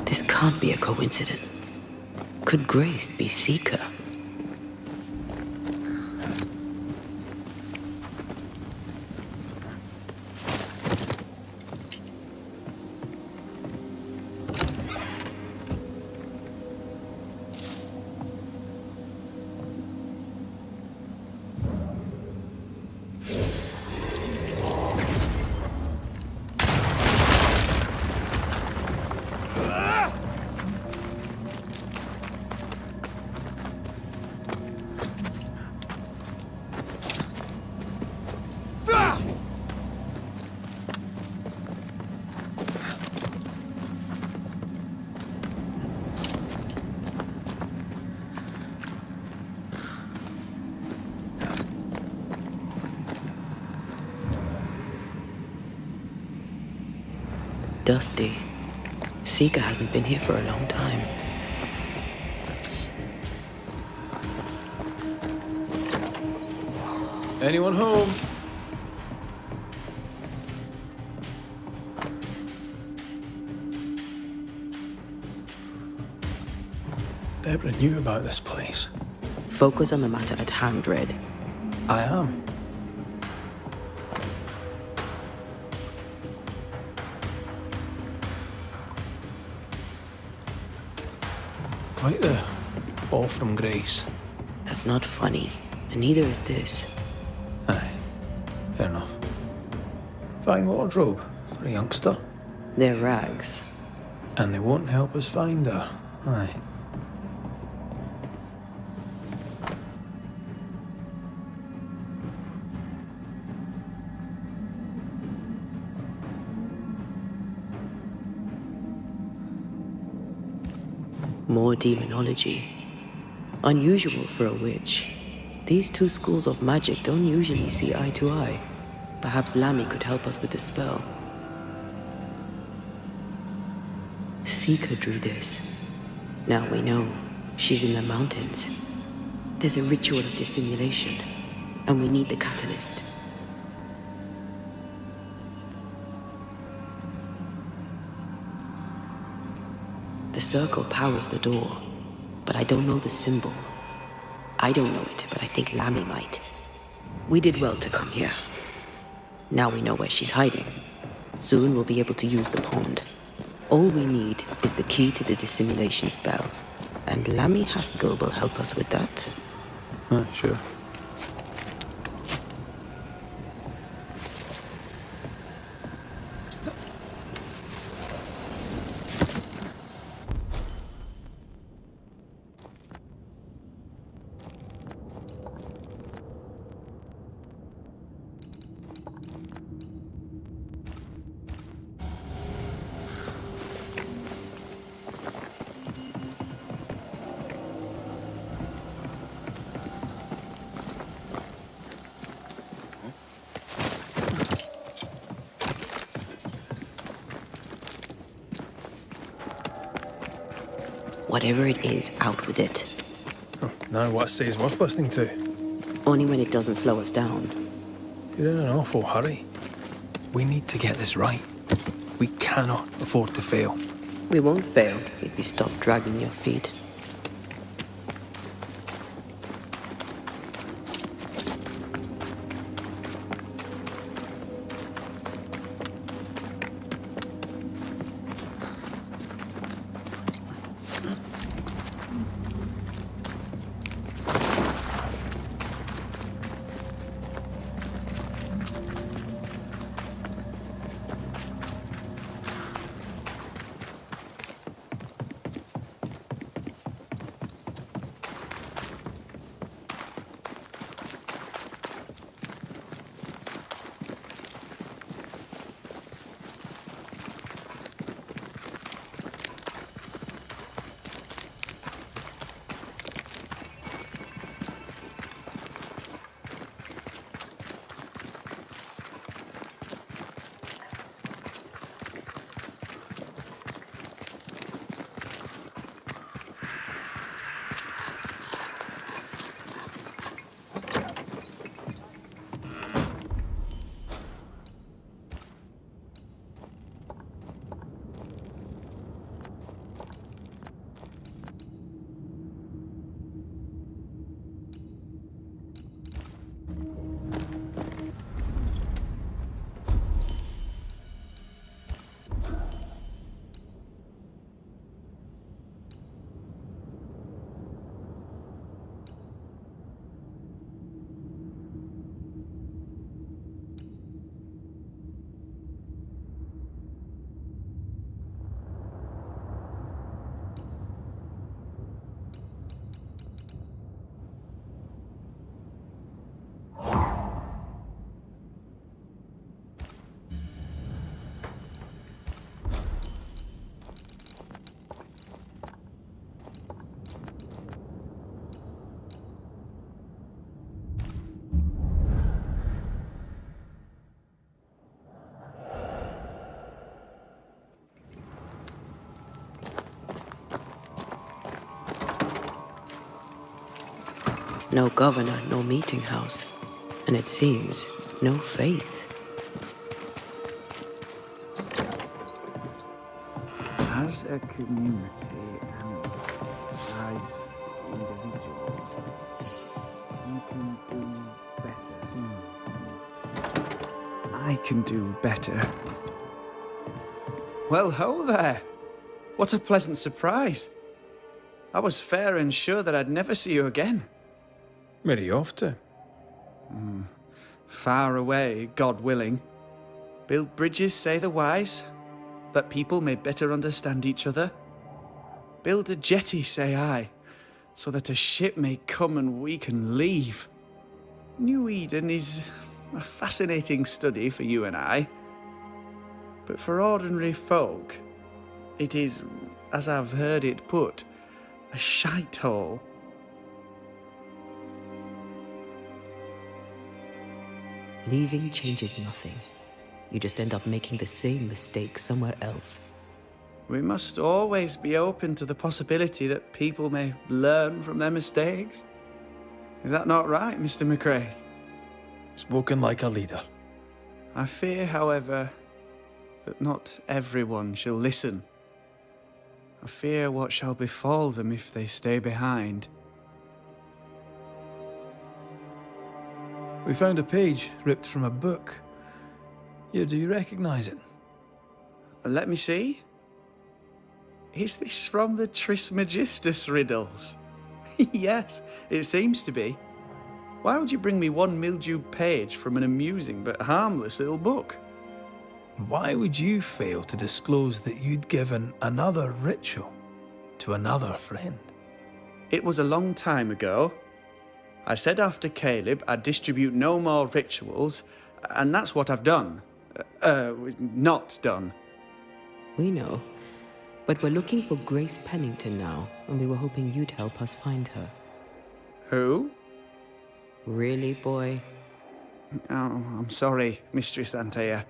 This can't be a coincidence. Could Grace be Seeker? Dusty. Seeker hasn't been here for a long time. Anyone home? Deborah knew about this place. Focus on the matter at hand, Red. I am. Quite the fall from grace. That's not funny, and neither is this. Aye, fair enough. Fine wardrobe for a youngster. They're rags. And they won't help us find her. Aye. More demonology. Unusual for a witch. These two schools of magic don't usually see eye to eye. Perhaps Lammy could help us with the spell. Seeker drew this. Now we know. She's in the mountains. There's a ritual of dissimulation, and we need the catalyst. The circle powers the door, but I don't know the symbol. I don't know it, but I think Lammy might. We did well to come here. Now we know where she's hiding. Soon we'll be able to use the pond. All we need is the key to the dissimulation spell, and Lammy Haskell will help us with that. Sure. Whatever it is, out with it. Now what I say is worth listening to. Only when it doesn't slow us down. You're in an awful hurry. We need to get this right. We cannot afford to fail. We won't fail if you stop dragging your feet. No governor, no meeting house. And it seems, no faith. As a community and as individuals, we can do better. I can do better. Well, ho there! What a pleasant surprise. I was fair and sure that I'd never see you again. Where are you off to? Far away, God willing. Build bridges, say the wise, that people may better understand each other. Build a jetty, say I, so that a ship may come and we can leave. New Eden is a fascinating study for you and I. But for ordinary folk, it is, as I've heard it put, a shite hole. Leaving changes nothing. You just end up making the same mistake somewhere else. We must always be open to the possibility that people may learn from their mistakes. Is that not right, Mr. McCraith? Spoken like a leader. I fear, however, that not everyone shall listen. I fear what shall befall them if they stay behind. We found a page ripped from a book. Here, do you recognize it? Let me see. Is this from the Trismegistus riddles? Yes, it seems to be. Why would you bring me one mildewed page from an amusing but harmless little book? Why would you fail to disclose that you'd given another ritual to another friend? It was a long time ago. I said after Caleb I'd distribute no more rituals, and that's what I've done. Not done. We know. But we're looking for Grace Pennington now, and we were hoping you'd help us find her. Who? Really, boy? Oh, I'm sorry, Mistress Antea.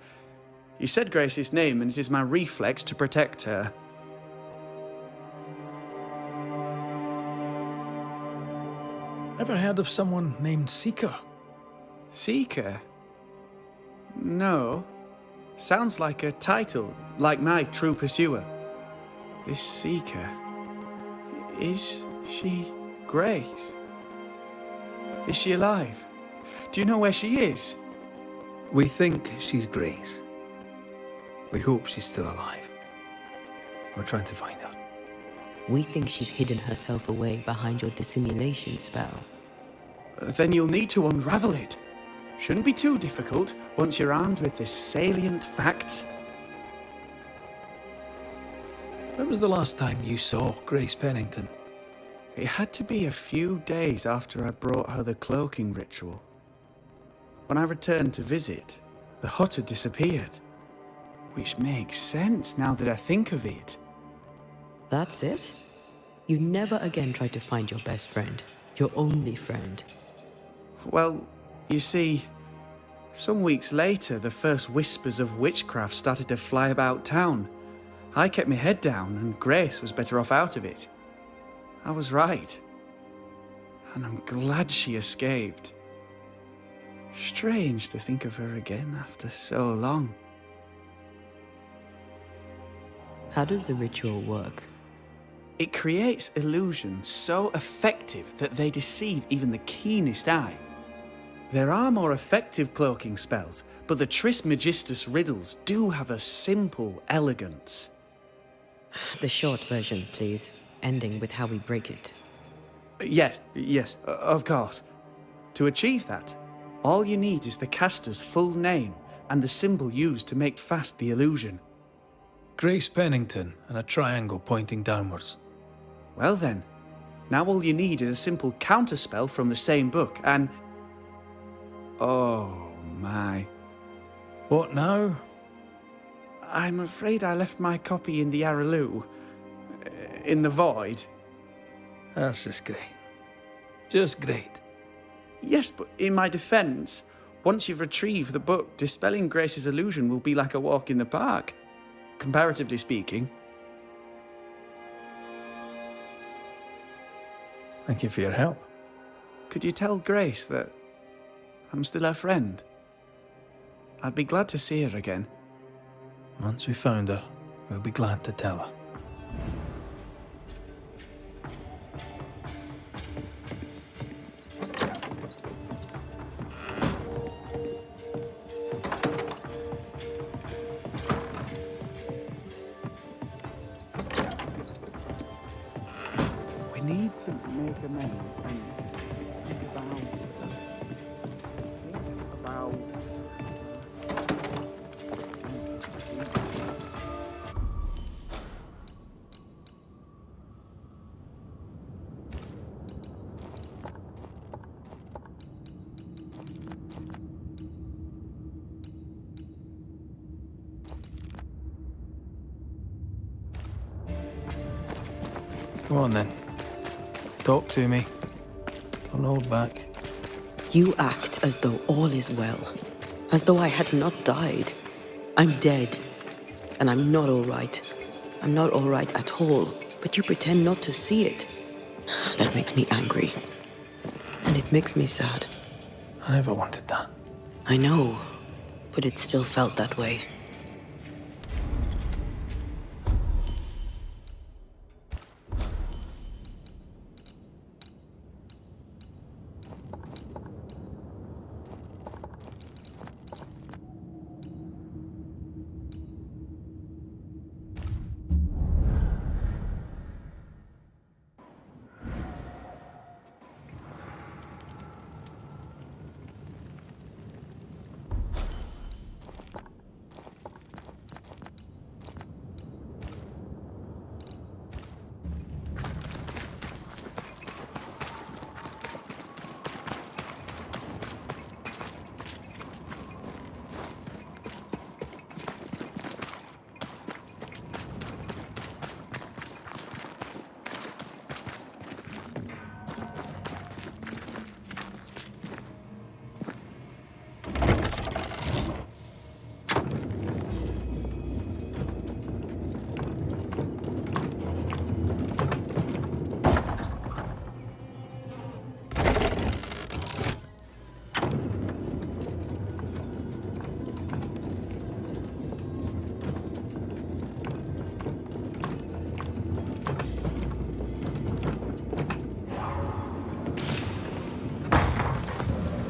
You said Grace's name, and it is my reflex to protect her. Ever heard of someone named Seeker? Seeker? No. Sounds like a title, like my true pursuer. This Seeker... Is she Grace? Is she alive? Do you know where she is? We think she's Grace. We hope she's still alive. We're trying to find her. We think she's hidden herself away behind your dissimulation spell. Then you'll need to unravel it. Shouldn't be too difficult once you're armed with the salient facts. When was the last time you saw Grace Pennington? It had to be a few days after I brought her the cloaking ritual. When I returned to visit, the hut had disappeared. Which makes sense now that I think of it. That's it? You never again tried to find your best friend, your only friend. Well, you see, some weeks later, the first whispers of witchcraft started to fly about town. I kept my head down, and Grace was better off out of it. I was right. And I'm glad she escaped. Strange to think of her again after so long. How does the ritual work? It creates illusions so effective that they deceive even the keenest eye. There are more effective cloaking spells, but the Trismegistus riddles do have a simple elegance. The short version, please, ending with how we break it. Yes, of course. To achieve that, all you need is the caster's full name and the symbol used to make fast the illusion. Grace Pennington and a triangle pointing downwards. Well then, now all you need is a simple counterspell from the same book and... Oh my. What now? I'm afraid I left my copy in the Araloo. In the void. That's just great. Just great. Yes, but in my defense, once you've retrieved the book, dispelling Grace's illusion will be like a walk in the park. Comparatively speaking. Thank you for your help. Could you tell Grace that I'm still her friend? I'd be glad to see her again. Once we found her, we'll be glad to tell her. We need to make amends and think about... Come on then. Talk to me. Don't hold back. You act as though all is well, as though I had not died. I'm dead, and I'm not all right. I'm not all right at all, but you pretend not to see it. That makes me angry, and it makes me sad. I never wanted that. I know, but it still felt that way.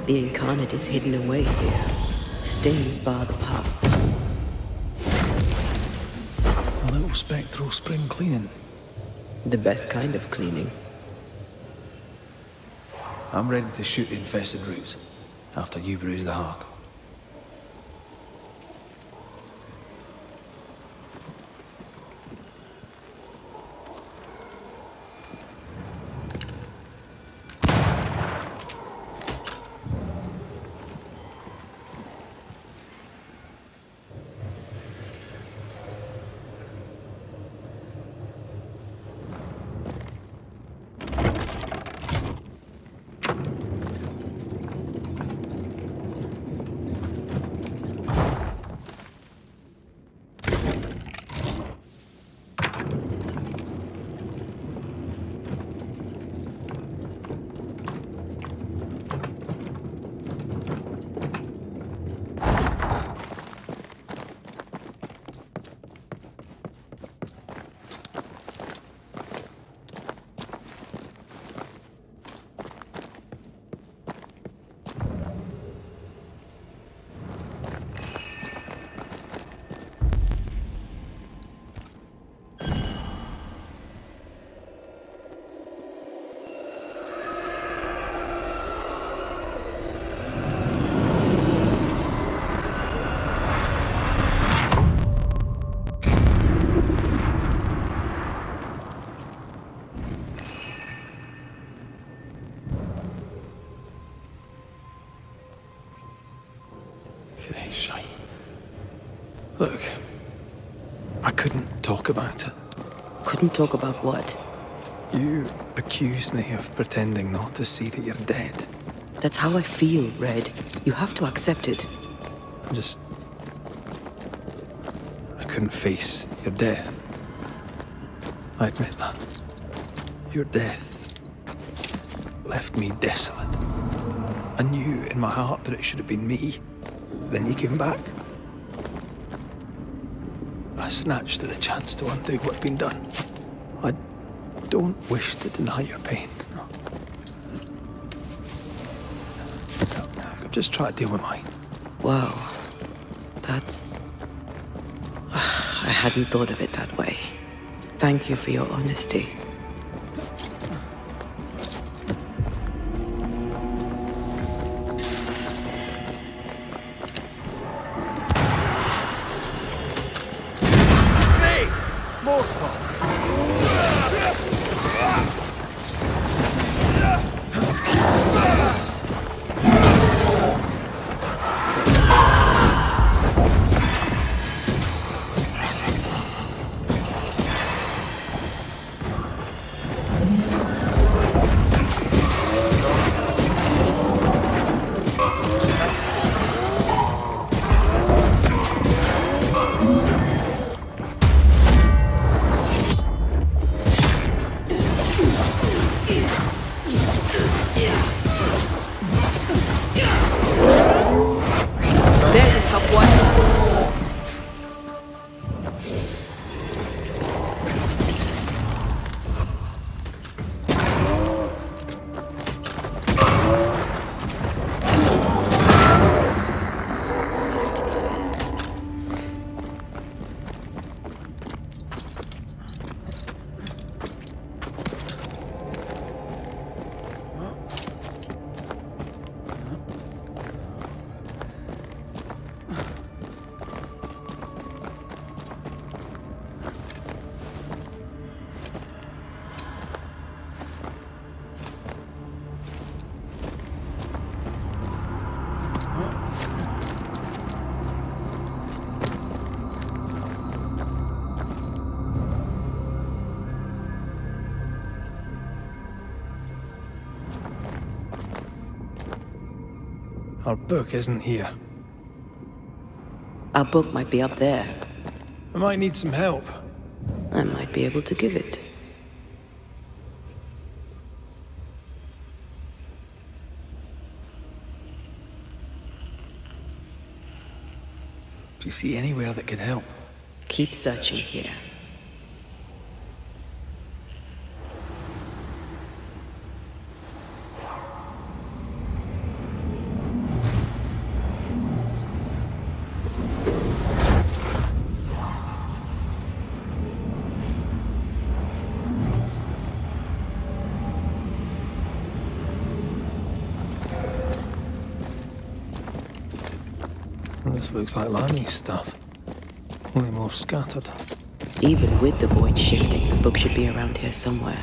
The incarnate is hidden away here. Stains bar the path. A little spectral spring cleaning. The best kind of cleaning. I'm ready to shoot the infested roots after you bruise the heart. Okay, shite. Look, I couldn't talk about it. Couldn't talk about what? You accused me of pretending not to see that you're dead. That's how I feel, Red. You have to accept it. I couldn't face your death. I admit that. Your death left me desolate. I knew in my heart that it should have been me. Then you came back. I snatched at the chance to undo what'd been done. I don't wish to deny your pain. No. I'm just trying to deal with mine. Wow. That's... I hadn't thought of it that way. Thank you for your honesty. Our book isn't here. Our book might be up there. I might need some help. I might be able to give it. Do you see anywhere that could help? Keep searching here. This looks like Lani's stuff. Only more scattered. Even with the void shifting, the book should be around here somewhere.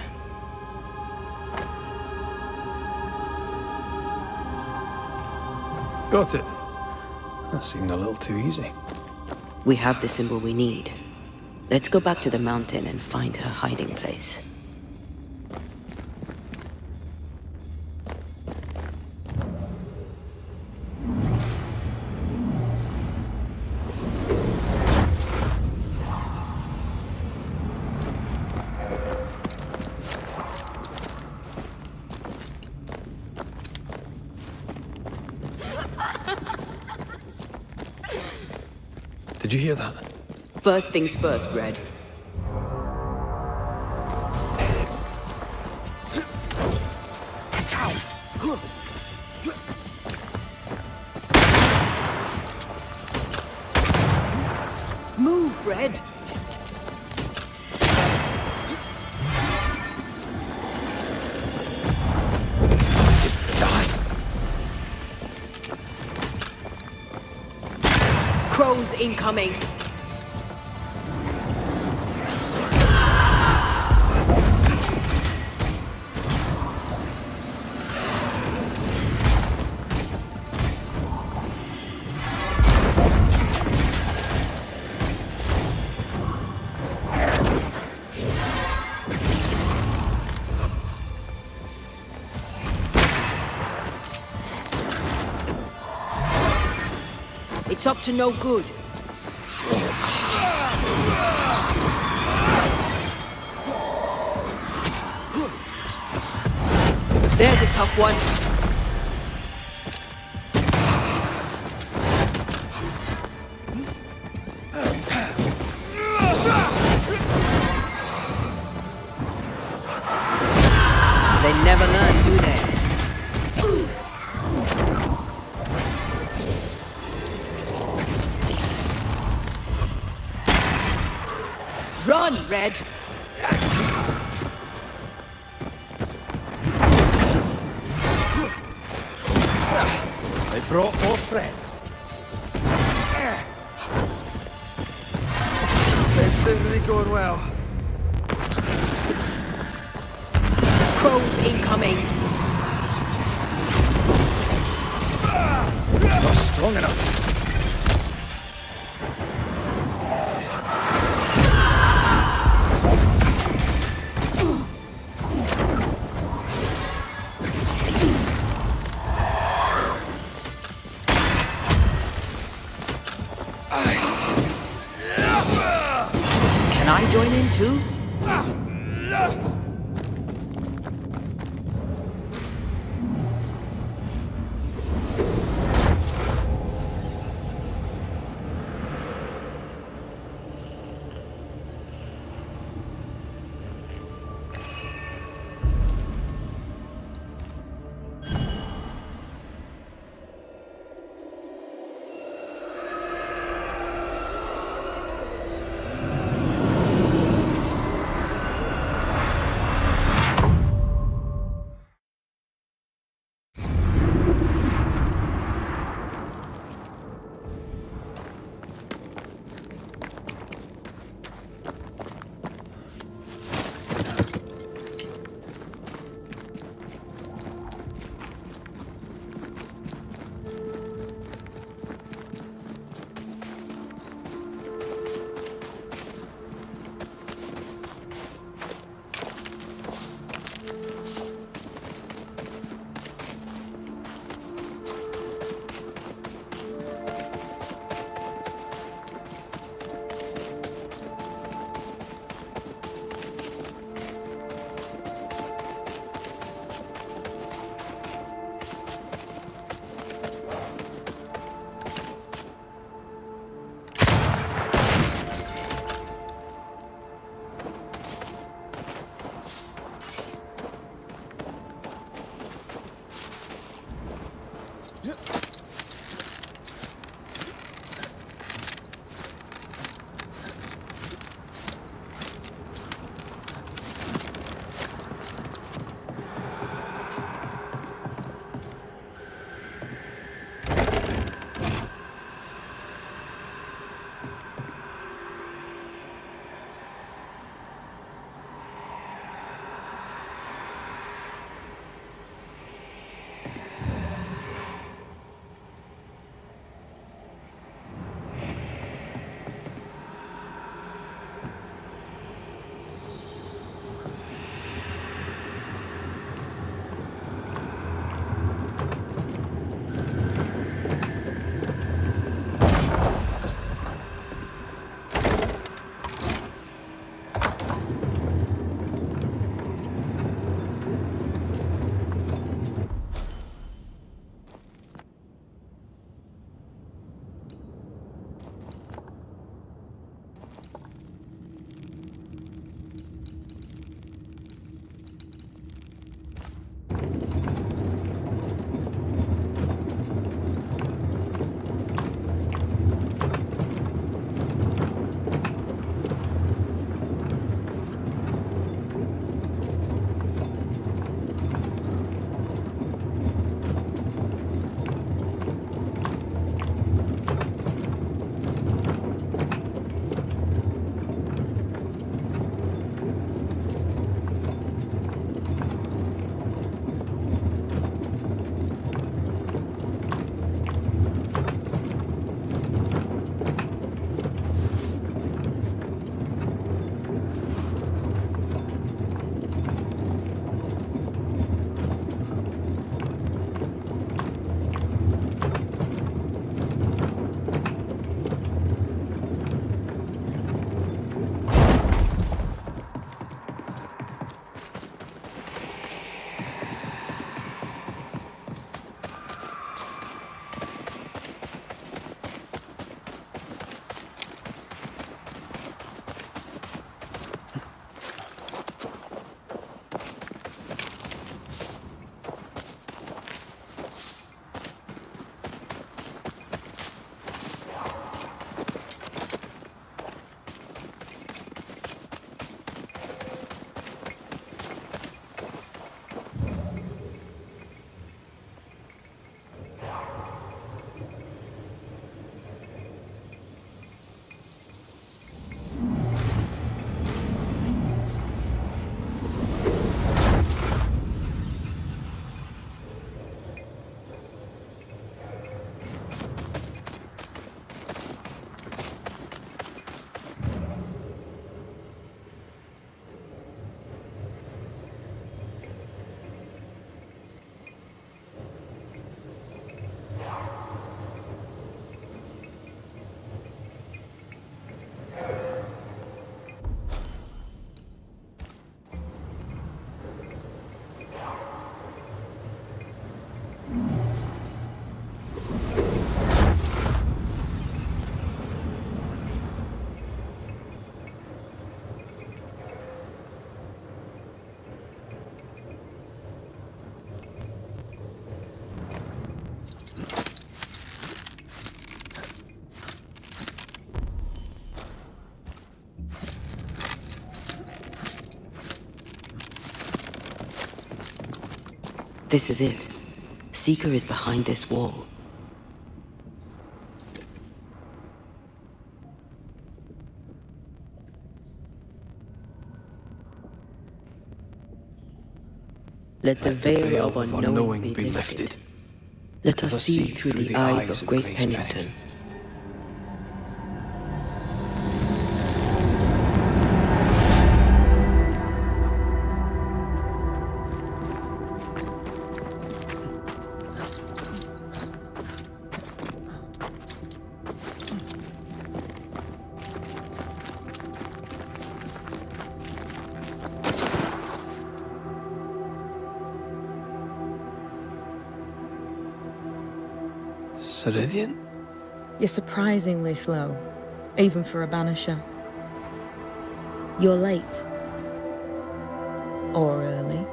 Got it. That seemed a little too easy. We have the symbol we need. Let's go back to the mountain and find her hiding place. Did you hear that? First things first, Red. Move, Red! Just die. Crows incoming! It's up to no good. There's a tough one. They never learn, do they? Run, Red! They brought more friends. This isn't going well. Crows incoming. Not strong enough. Can I join in too? This is it. Seeker is behind this wall. Let the veil of unknowing be lifted. Let us see through the eyes of Grace Pennington. Ceridian? You're surprisingly slow, even for a Banisher. You're late. Or early.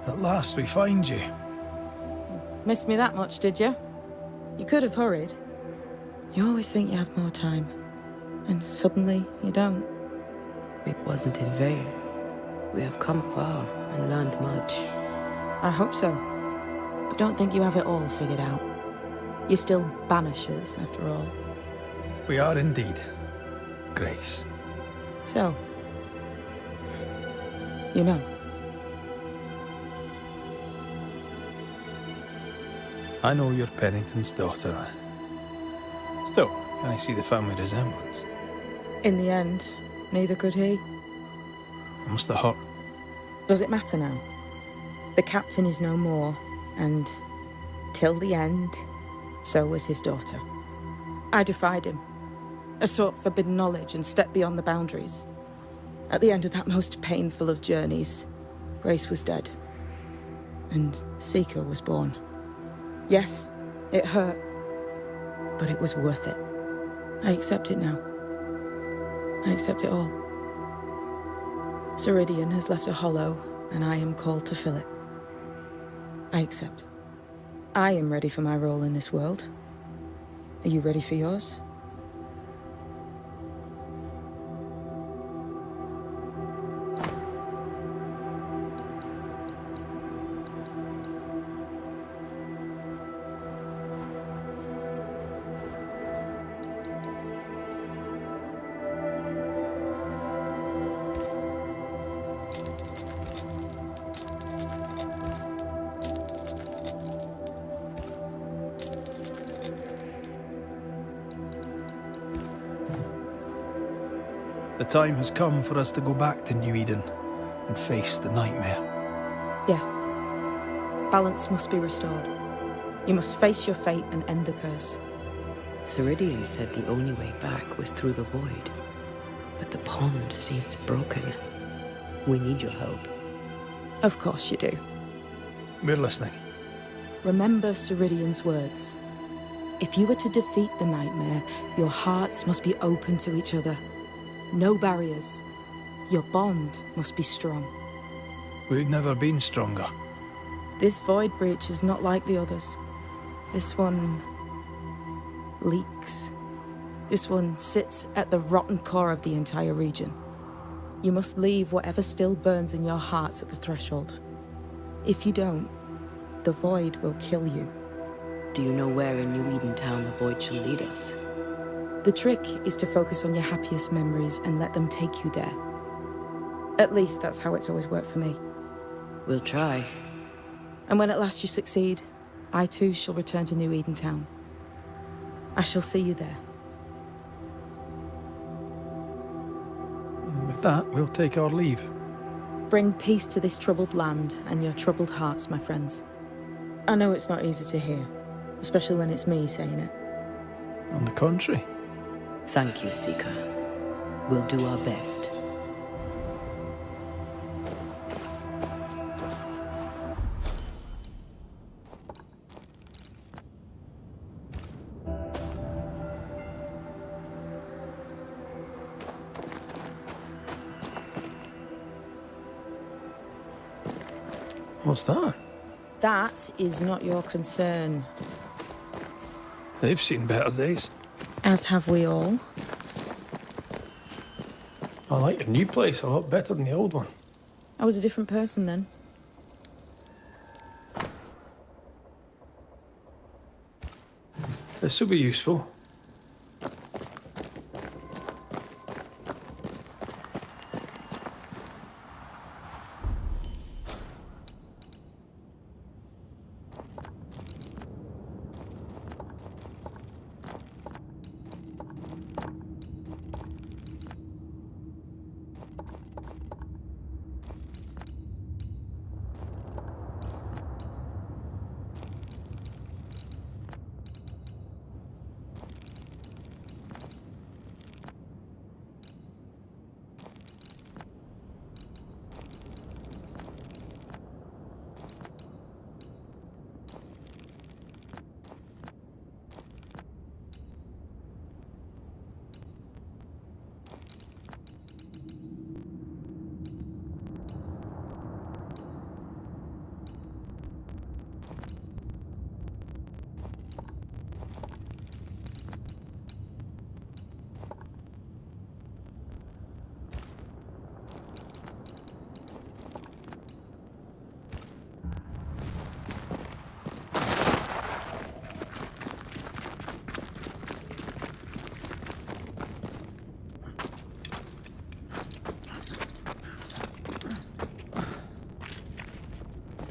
At last we find you. Missed me that much, did you? You could have hurried. You always think you have more time. And suddenly, you don't. It wasn't in vain. We have come far and learned much. I hope so. But don't think you have it all figured out. You're still Banishers, after all. We are indeed, Grace. So, you know. I know you're Pennington's daughter. Still, can I see the family resemblance? In the end, neither could he. It must have hurt. Does it matter now? The captain is no more, and till the end, so was his daughter. I defied him. I sought forbidden knowledge and stepped beyond the boundaries. At the end of that most painful of journeys, Grace was dead. And Seeker was born. Yes, it hurt, but it was worth it. I accept it now. I accept it all. Ceridian has left a hollow, and I am called to fill it. I accept. I am ready for my role in this world. Are you ready for yours? The time has come for us to go back to New Eden and face the nightmare. Yes. Balance must be restored. You must face your fate and end the curse. Ceridian said the only way back was through the void. But the pond seems broken. We need your help. Of course you do. We're listening. Remember Ceridian's words. If you were to defeat the nightmare, your hearts must be open to each other. No barriers. Your bond must be strong. We've never been stronger. This void breach is not like the others. This one leaks. This one sits at the rotten core of the entire region. You must leave whatever still burns in your hearts at the threshold. If you don't, the void will kill you. Do you know where in New Eden Town the void shall lead us? The trick is to focus on your happiest memories and let them take you there. At least that's how it's always worked for me. We'll try. And when at last you succeed, I too shall return to New Eden Town. I shall see you there. With that, we'll take our leave. Bring peace to this troubled land and your troubled hearts, my friends. I know it's not easy to hear, especially when it's me saying it. On the contrary. Thank you, Seeker. We'll do our best. What's that? That is not your concern. They've seen better days. As have we all. I like your new place a lot better than the old one. I was a different person then. This will be useful.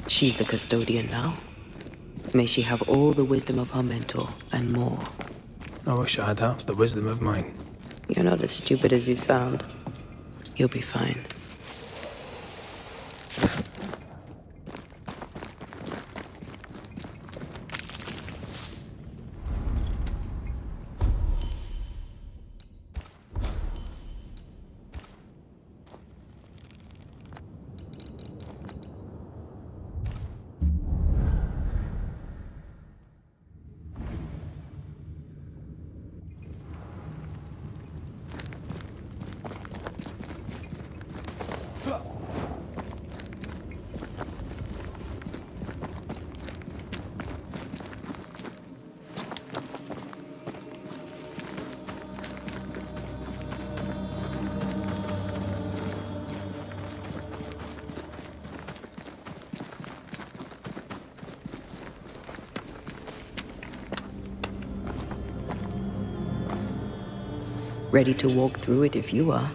She's the custodian now. May she have all the wisdom of her mentor and more. I wish I had half the wisdom of mine. You're not as stupid as you sound. You'll be fine. Ready to walk through it if you are.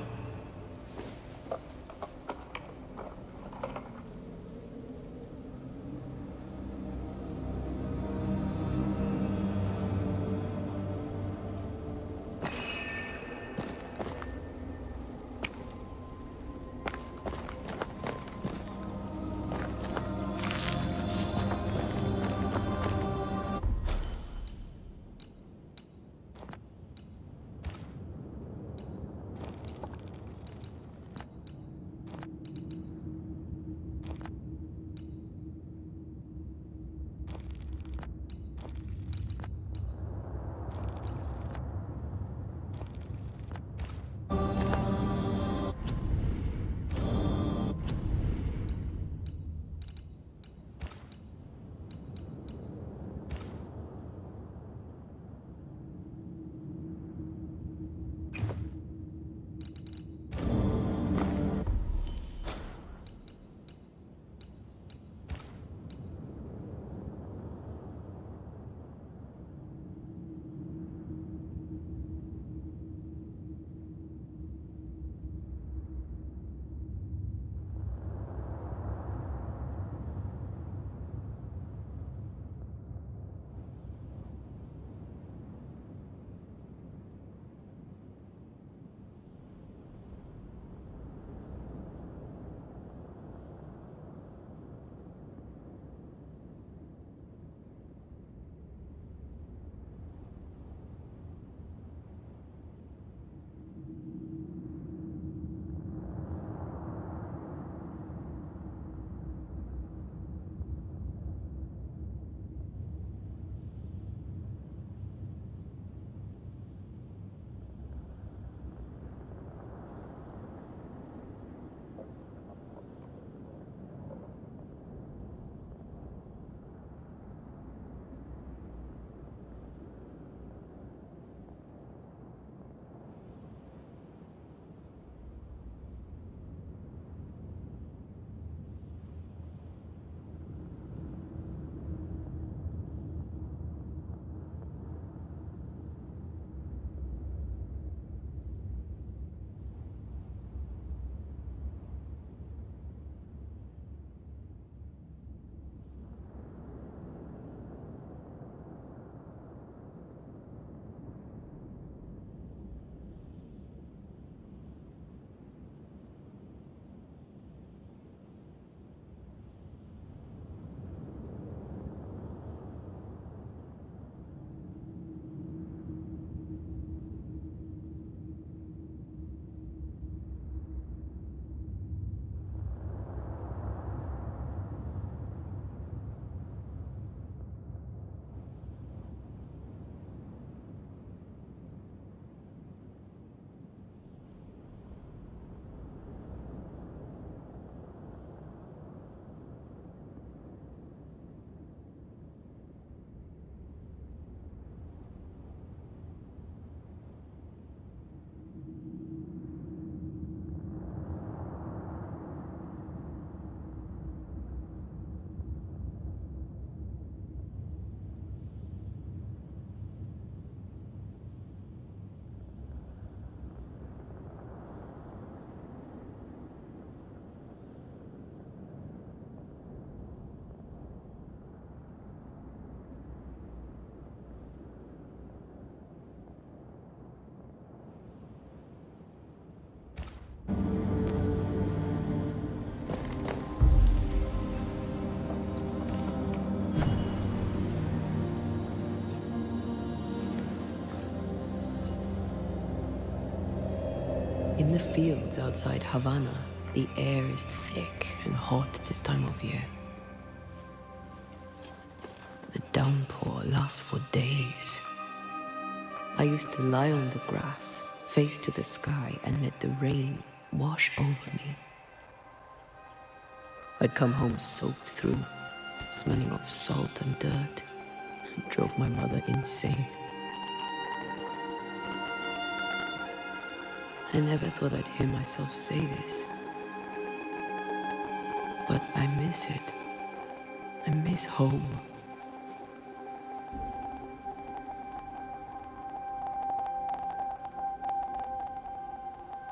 the fields outside Havana, the air is thick and hot this time of year. The downpour lasts for days. I used to lie on the grass, face to the sky, and let the rain wash over me. I'd come home soaked through, smelling of salt and dirt. It drove my mother insane. I never thought I'd hear myself say this. But I miss it. I miss home.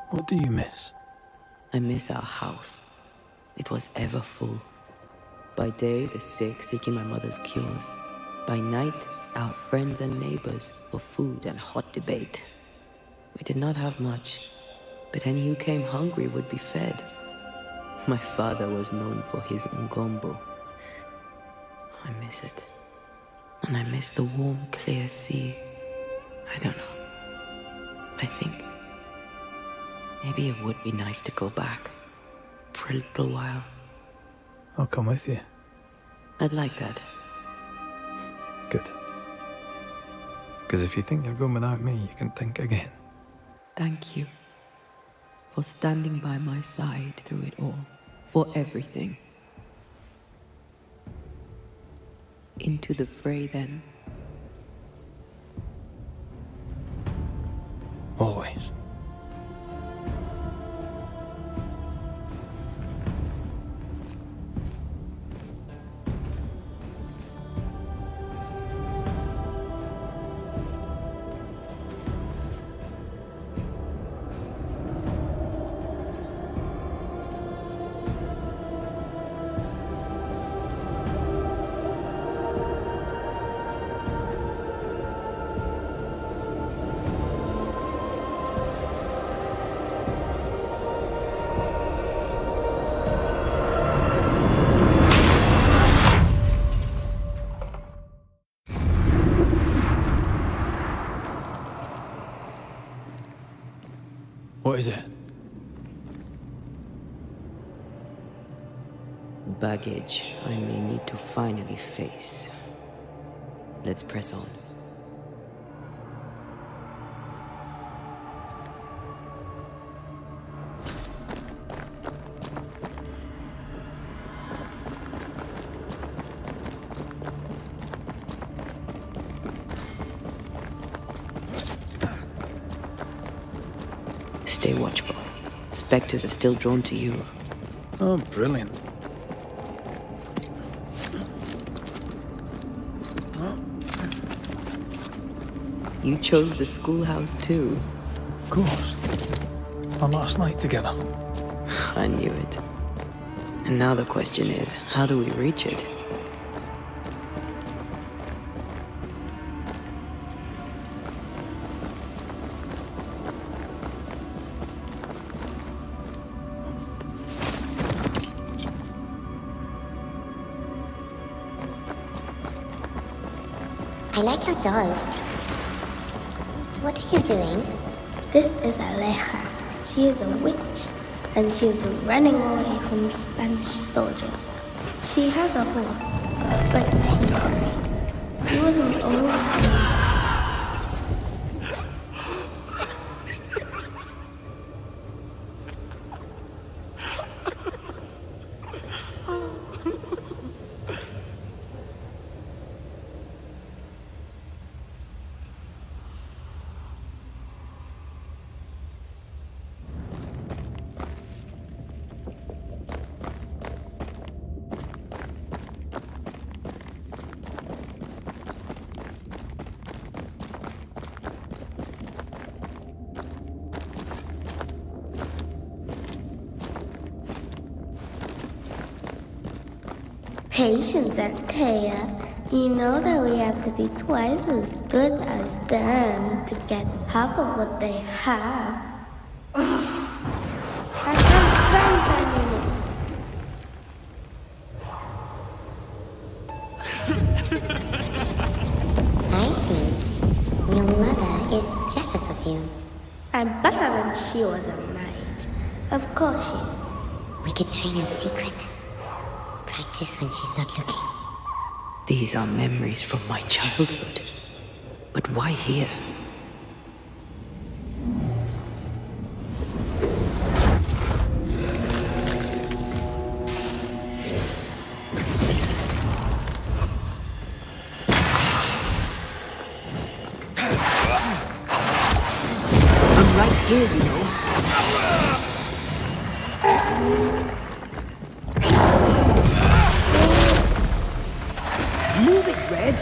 What do you miss? I miss our house. It was ever full. By day, the sick seeking my mother's cures. By night, our friends and neighbors for food and hot debate. We did not have much, but any who came hungry would be fed. My father was known for his ngombo. I miss it. And I miss the warm, clear sea. I don't know. I think maybe it would be nice to go back for a little while. I'll come with you. I'd like that. Good. Because if you think you're going without me, you can think again. Thank you for standing by my side through it all, for everything. Into the fray, then. Always. What is it? Baggage I may need to finally face. Let's press on. Stay watchful. Spectres are still drawn to you. Oh, brilliant. You chose the schoolhouse too. Of course. Our last night together. I knew it. And now the question is, how do we reach it? I like your doll. What are you doing? This is Aleja. She is a witch, and she is running away from the Spanish soldiers. She had a horse, but he died. He was an old man. Patience, Antea. You know that we have to be twice as good as them to get half of what they have. I can't stand anymore. I think your mother is jealous of you. I'm better than she was at night. Of course she is. We could train in secret. Practice when she's not looking. These are memories from my childhood. But why here? I'm right here, you know. Move it, Red.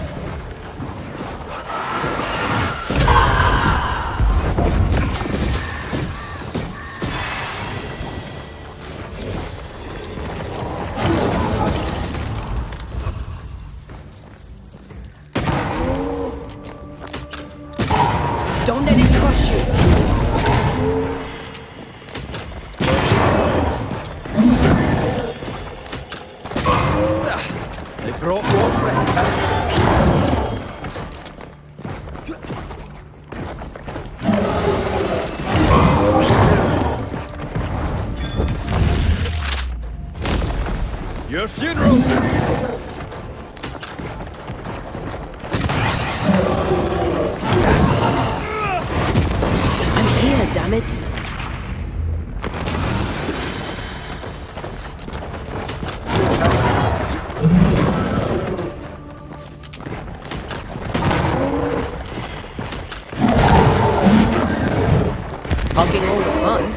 Don't let it crush you. They brought more friends. Your funeral! I'm here, damn it. Hogging all the fun.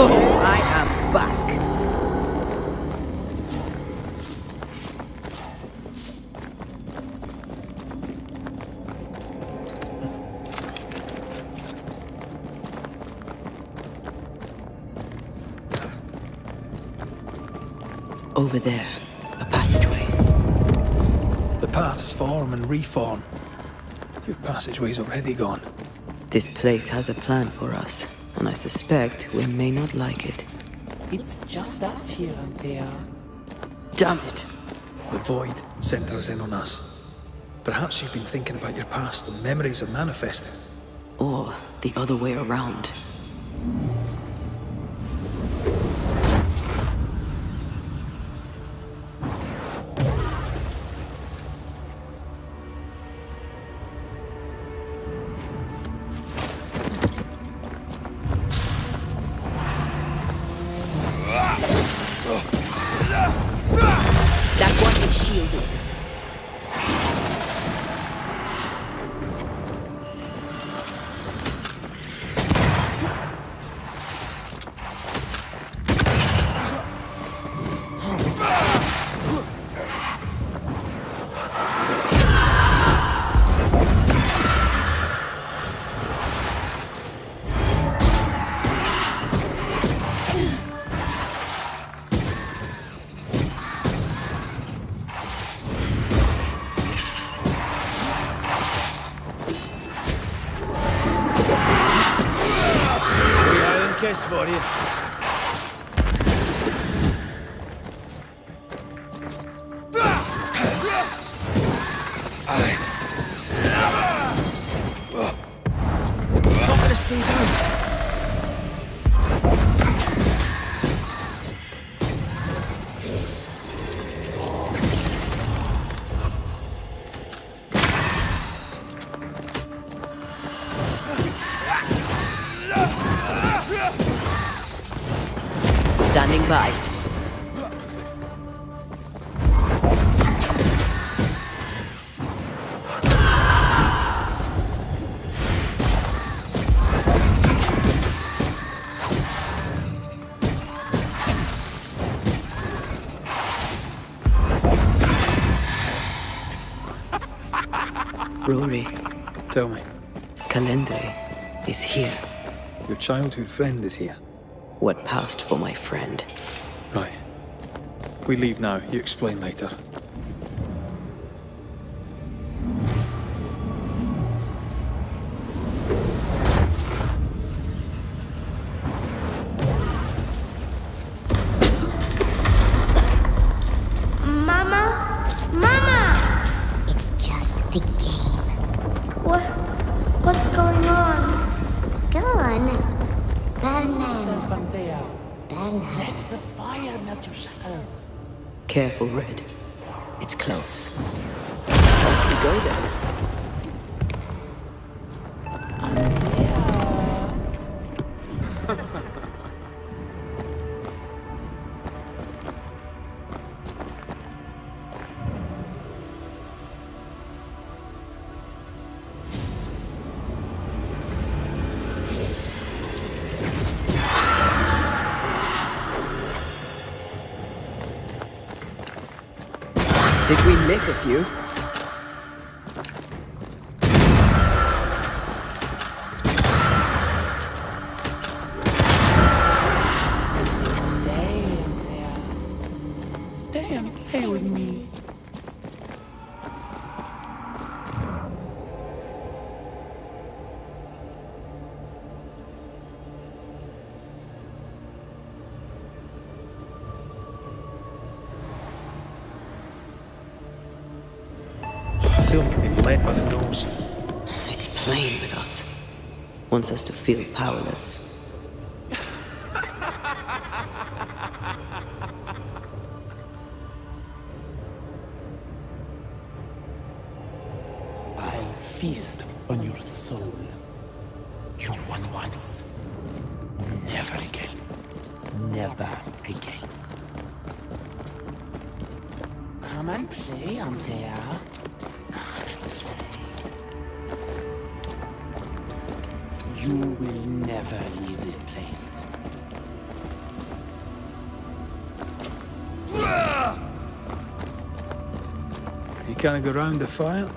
Oh, I am back. Over there, a passageway. The paths form and reform. Your passageway's already gone. This place has a plan for us, and I suspect we may not like it. It's just us here and there. Damn it! The void centers in on us. Perhaps you've been thinking about your past and memories are manifesting. Or the other way around. That one is shielded. Kiss for you. Not gonna stay down. Standing by. Rory, Tell me, Calendre is here. your childhood friend is here. What passed for my friend? Right. We leave now. You explain later. Careful, Red. It's close. Off we go then. Did we miss a few? Stay in there. Stay and play with me. I feel like I'm being led by the nose. It's playing with us. Wants us to feel powerless. I'll feast on your soul. You won once. Never again. Never again. Come and play, Antea. You will never leave this place. You can't go round the fire?